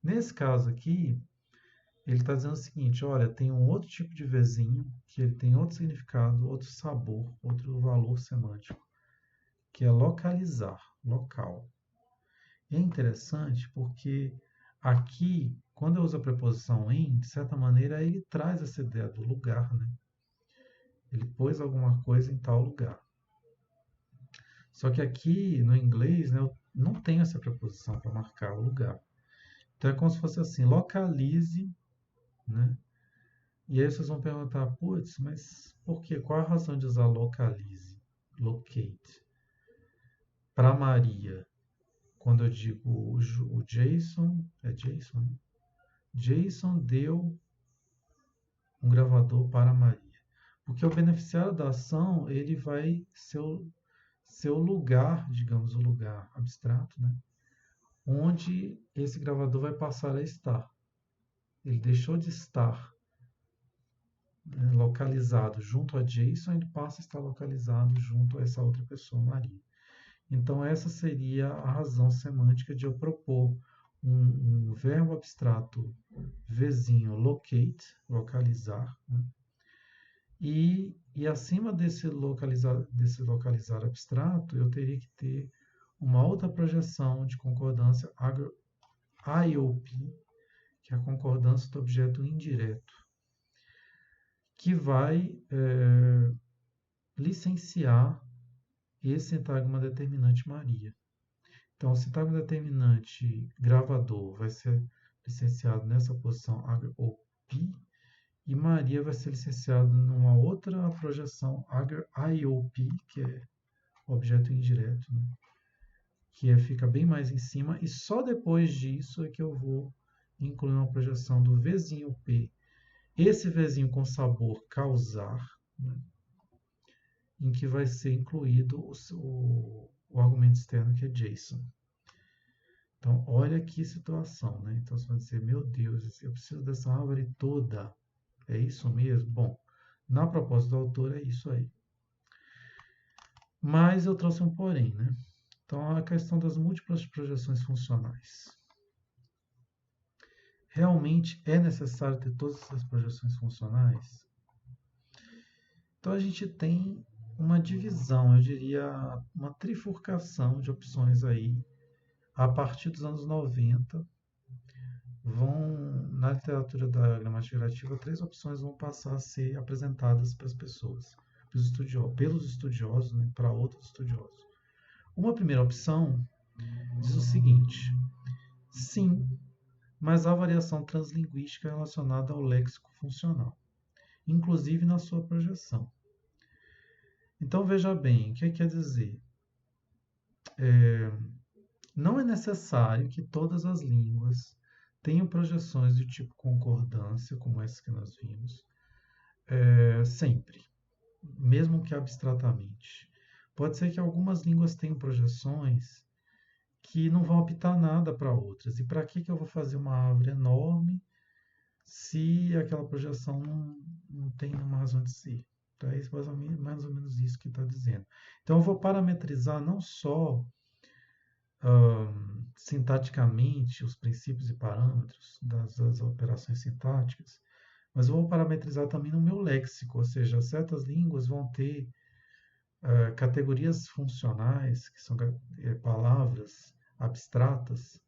Nesse caso aqui, ele está dizendo o seguinte, olha, tem um outro tipo de Vzinho, que ele tem outro significado, outro sabor, outro valor semântico, que é localizar, local. E é interessante porque aqui, quando eu uso a preposição em, de certa maneira, ele traz essa ideia do lugar, né? Ele pôs alguma coisa em tal lugar. Só que aqui, no inglês, né, eu não tenho essa preposição para marcar o lugar. Então é como se fosse assim, localize, né? E aí vocês vão perguntar, putz, mas por quê? Qual a razão de usar localize, locate, para Maria? quando eu digo o Jason, é Jason, né? Jason deu um gravador para Maria. Porque o beneficiário da ação, ele vai ser o lugar, digamos, o lugar abstrato, né? Onde esse gravador vai passar a estar. Ele deixou de estar, né, localizado junto a Jason, ele passa a estar localizado junto a essa outra pessoa, Maria. Então, essa seria a razão semântica de eu propor um verbo abstrato vizinho locate, localizar, né? E acima desse localizar abstrato, eu teria que ter uma outra projeção de concordância IOP, que é a concordância do objeto indireto, que vai licenciar esse sintagma determinante Maria. Então, o sintagma determinante gravador vai ser licenciado nessa posição IOP, e Maria vai ser licenciada numa outra projeção IOP, que é objeto indireto, né? Fica bem mais em cima, e só depois disso é que eu vou incluir uma projeção do Vzinho P. Esse Vzinho com sabor causar, né? Em que vai ser incluído o argumento externo, que é JSON. Então, olha que situação, né? Então, você vai dizer, meu Deus, eu preciso dessa árvore toda. É isso mesmo? Bom, na proposta do autor é isso aí. Mas eu trouxe um porém, né? Então, a questão das múltiplas projeções funcionais. Realmente é necessário ter todas essas projeções funcionais? Então, a gente tem uma divisão, eu diria, uma trifurcação de opções aí. A partir dos anos 90, na literatura da gramática gerativa, 3 opções vão passar a ser apresentadas para as pessoas, pelos estudiosos, né, para outros estudiosos. Uma primeira opção diz o seguinte: sim, mas há variação translinguística relacionada ao léxico funcional, inclusive na sua projeção. Então, veja bem, o que quer dizer? Não é necessário que todas as línguas tenham projeções de tipo concordância, como essa que nós vimos, sempre, mesmo que abstratamente. Pode ser que algumas línguas tenham projeções que não vão apitar nada para outras. E para que eu vou fazer uma árvore enorme se aquela projeção não tem uma razão de ser? Então, é mais ou menos isso que está dizendo. Então, eu vou parametrizar não só sintaticamente os princípios e parâmetros das operações sintáticas, mas eu vou parametrizar também no meu léxico, ou seja, certas línguas vão ter categorias funcionais, que são palavras abstratas,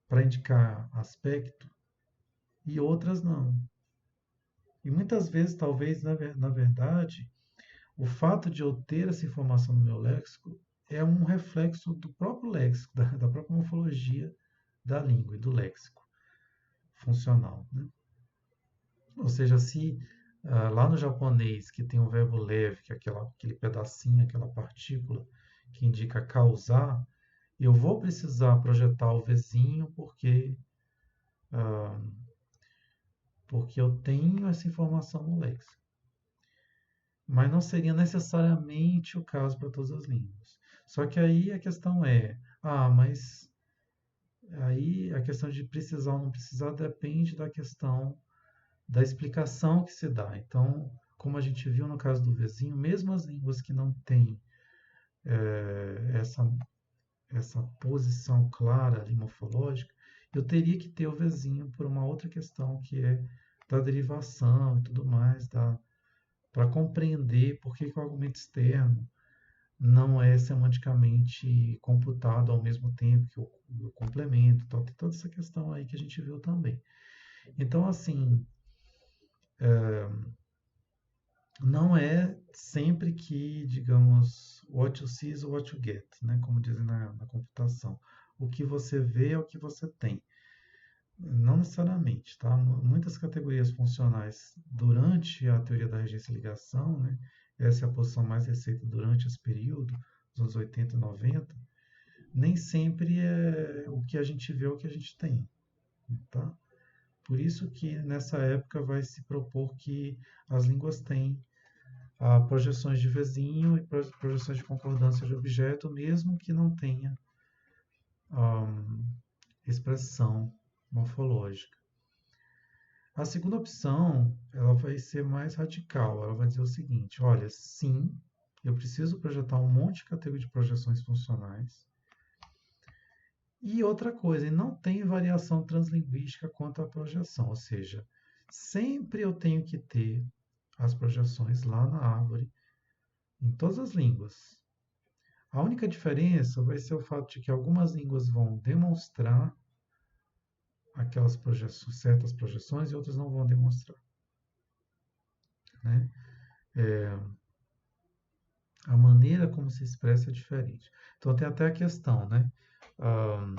para indicar aspecto, e outras não. E muitas vezes, talvez, na verdade, o fato de eu ter essa informação no meu léxico é um reflexo do próprio léxico, da própria morfologia da língua e do léxico funcional, né? Ou seja, se lá no japonês, que tem o verbo leve, que é aquele pedacinho, aquela partícula que indica causar, eu vou precisar projetar o vizinho porque eu tenho essa informação no léxico. Mas não seria necessariamente o caso para todas as línguas. Só que aí a questão mas aí a questão de precisar ou não precisar depende da questão da explicação que se dá. Então, como a gente viu no caso do vizinho, mesmo as línguas que não têm essa posição clara ali, morfológica, eu teria que ter o vizinho por uma outra questão que é da derivação e tudo mais, para compreender por que o argumento externo não é semanticamente computado ao mesmo tempo que o complemento, tal, tem toda essa questão aí que a gente viu também. Então, assim, não é sempre que, digamos, what you see is what you get, né? Como dizem na computação. O que você vê é o que você tem. Não necessariamente, tá? Muitas categorias funcionais durante a teoria da regência e ligação, né? Essa é a posição mais receita durante esse período, dos anos 80 e 90, nem sempre é o que a gente vê o que a gente tem, tá? Por isso que nessa época vai se propor que as línguas têm projeções de vizinho e projeções de concordância de objeto, mesmo que não tenha expressão morfológica. A segunda opção, ela vai ser mais radical. Ela vai dizer o seguinte: olha, sim, eu preciso projetar um monte de categoria de projeções funcionais. E outra coisa, não tem variação translinguística quanto à projeção, ou seja, sempre eu tenho que ter as projeções lá na árvore, em todas as línguas. A única diferença vai ser o fato de que algumas línguas vão demonstrar aquelas projeções, certas projeções, e outras não vão demonstrar. Né? A maneira como se expressa é diferente. Então tem até a questão, né? Um,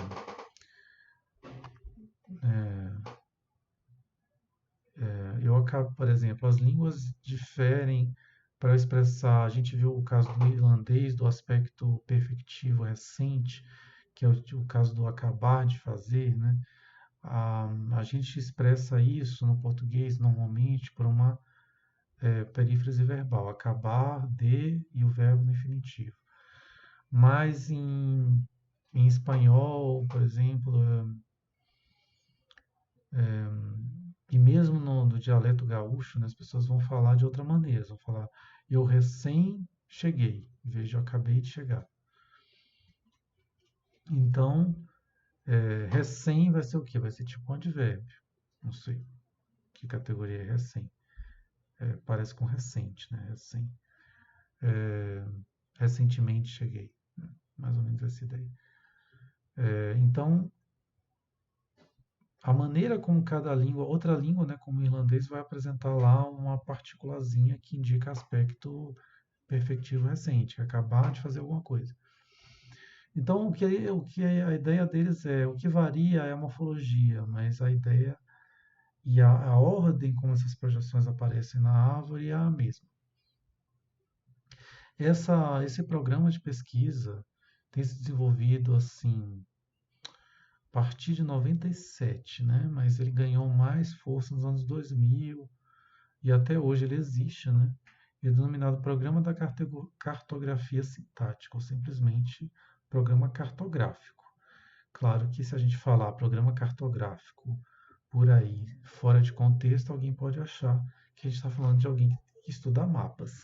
eu acabo, por exemplo, as línguas diferem para expressar. A gente viu o caso do irlandês, do aspecto perfectivo recente, que é o caso do acabar de fazer, né? A gente expressa isso no português normalmente por uma perífrase verbal, acabar de e o verbo no infinitivo. Mas em espanhol, por exemplo, e mesmo no dialeto gaúcho, né, as pessoas vão falar de outra maneira. Vão falar, eu recém cheguei, em vez de eu acabei de chegar. Então, recém vai ser o quê? Vai ser tipo um advérbio. Não sei que categoria é recém. Parece com recente, né? Recém. Recentemente cheguei. Mais ou menos essa ideia. Então, a maneira como cada língua, outra língua, né, como o irlandês, vai apresentar lá uma partículazinha que indica aspecto perfectivo recente, acabar de fazer alguma coisa. Então, o que a ideia deles o que varia é a morfologia, mas a ideia e a ordem como essas projeções aparecem na árvore é a mesma. Esse programa de pesquisa tem se desenvolvido assim a partir de 97, né? Mas ele ganhou mais força nos anos 2000 e até hoje ele existe, né? Ele é denominado Programa da Cartografia Sintática, ou simplesmente Programa Cartográfico. Claro que se a gente falar programa cartográfico por aí, fora de contexto, alguém pode achar que a gente está falando de alguém que estuda mapas.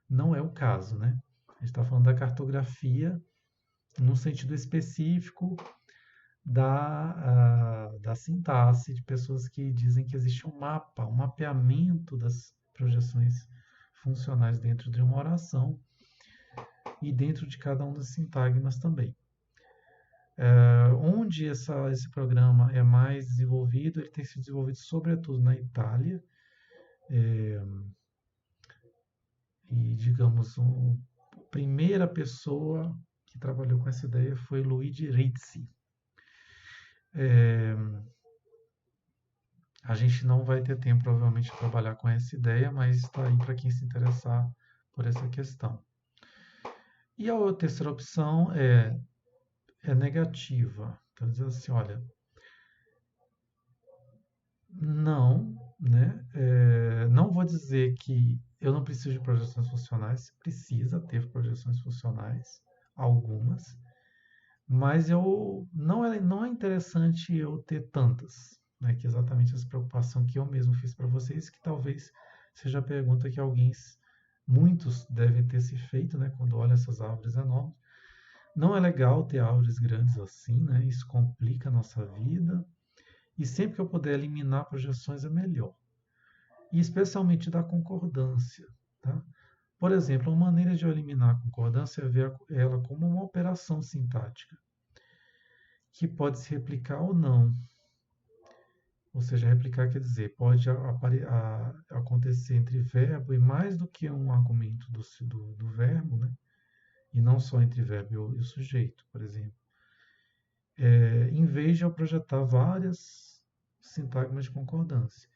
Não é o caso, né? A gente está falando da cartografia num sentido específico da sintaxe, de pessoas que dizem que existe um mapa, um mapeamento das projeções funcionais dentro de uma oração e dentro de cada um dos sintagmas também. Onde esse programa é mais desenvolvido, ele tem sido desenvolvido sobretudo na Itália, e digamos, a primeira pessoa que trabalhou com essa ideia foi Luigi Rizzi. A gente não vai ter tempo, provavelmente, de trabalhar com essa ideia, mas está aí para quem se interessar por essa questão. E a terceira opção é negativa. Então, diz assim, olha, não, né? Não vou dizer que eu não preciso de projeções funcionais, precisa ter projeções funcionais, algumas, mas não é interessante eu ter tantas, né? Que é exatamente essa preocupação que eu mesmo fiz para vocês, que talvez seja a pergunta que muitos devem ter se feito, né? Quando olham essas árvores enormes. Não é legal ter árvores grandes assim, né? Isso complica a nossa vida. E sempre que eu puder eliminar projeções é melhor. E especialmente da concordância, tá? Por exemplo, uma maneira de eu eliminar a concordância é ver ela como uma operação sintática, que pode se replicar ou não. Ou seja, replicar quer dizer, pode acontecer entre verbo e mais do que um argumento do verbo, né? E não só entre verbo e o sujeito, por exemplo. Em vez de eu projetar várias sintagmas de concordância.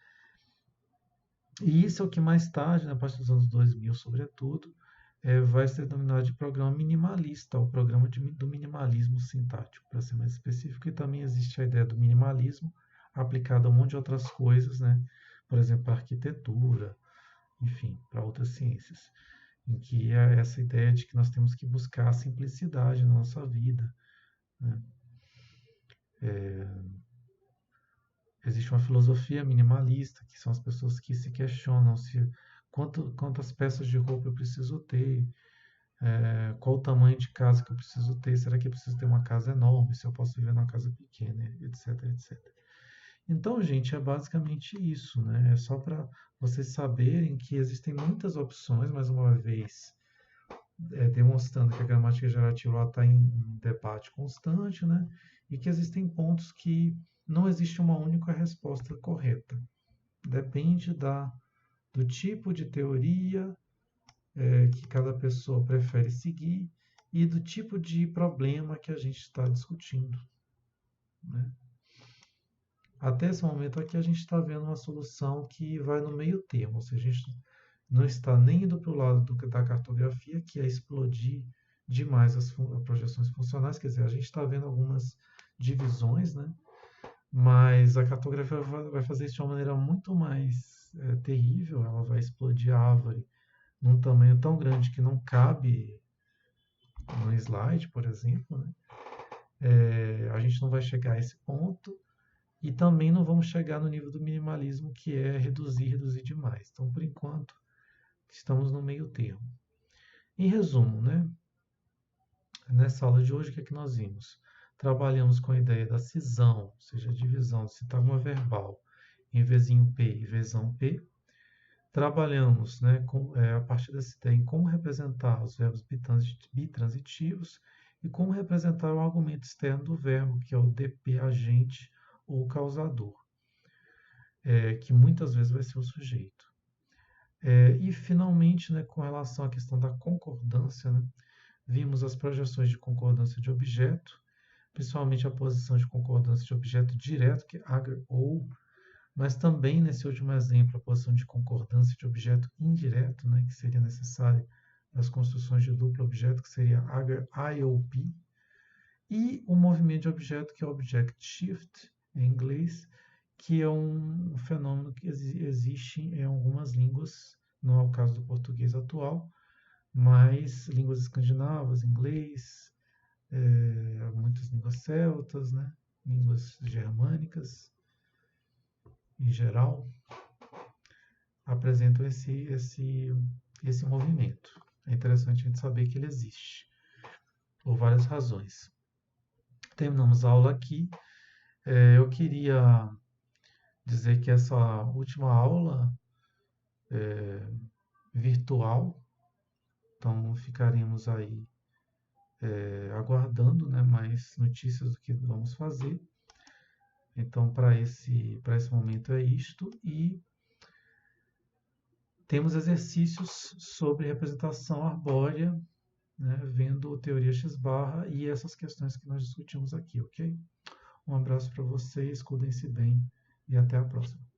E isso é o que mais tarde, na partir dos anos 2000, sobretudo, vai ser denominado de programa minimalista, o programa do minimalismo sintático, para ser mais específico. E também existe a ideia do minimalismo aplicado a um monte de outras coisas, né? Por exemplo, a arquitetura, enfim, para outras ciências, em que é essa ideia de que nós temos que buscar a simplicidade na nossa vida, né? Existe uma filosofia minimalista, que são as pessoas que se questionam se quantas peças de roupa eu preciso ter, qual o tamanho de casa que eu preciso ter, será que eu preciso ter uma casa enorme, se eu posso viver numa casa pequena, etc, etc. Então, gente, é basicamente isso, né? É só para vocês saberem que existem muitas opções, mais uma vez, demonstrando que a gramática gerativa está em debate constante, né? E que existem pontos que não existe uma única resposta correta. Depende do tipo de teoria que cada pessoa prefere seguir e do tipo de problema que a gente está discutindo, né? Até esse momento aqui a gente está vendo uma solução que vai no meio termo, ou seja, a gente não está nem indo para o lado da cartografia, que é explodir demais as projeções funcionais, quer dizer, a gente está vendo algumas divisões, né? Mas a cartografia vai fazer isso de uma maneira muito mais terrível, ela vai explodir a árvore num tamanho tão grande que não cabe no slide, por exemplo, né? A gente não vai chegar a esse ponto e também não vamos chegar no nível do minimalismo, que é reduzir demais. Então, por enquanto, estamos no meio termo. Em resumo, né? Nessa aula de hoje, o que é que nós vimos? Trabalhamos com a ideia da cisão, ou seja, a divisão de sintagma verbal em Vzinho P e Vzão P. Trabalhamos, né, a partir dessa ideia em como representar os verbos bitransitivos e como representar o argumento externo do verbo, que é o DP agente ou causador, que muitas vezes vai ser o sujeito. E, finalmente, né, com relação à questão da concordância, né, vimos as projeções de concordância de objeto, principalmente a posição de concordância de objeto direto, que é agar ou, mas também, nesse último exemplo, a posição de concordância de objeto indireto, né, que seria necessária nas construções de duplo objeto, que seria agar IOP, e o movimento de objeto, que é o object shift, em inglês, que é um fenômeno que existe em algumas línguas, não é o caso do português atual, mas línguas escandinavas, inglês, muitas línguas celtas, né? Línguas germânicas, em geral, apresentam esse movimento. É interessante a gente saber que ele existe, por várias razões. Terminamos a aula aqui. Eu queria dizer que essa última aula virtual, então ficaremos aí aguardando, né, mais notícias do que vamos fazer. Então, para esse momento é isto, e temos exercícios sobre representação arbórea, né, vendo teoria X-barra e essas questões que nós discutimos aqui, ok? Um abraço para vocês, cuidem-se bem e até a próxima.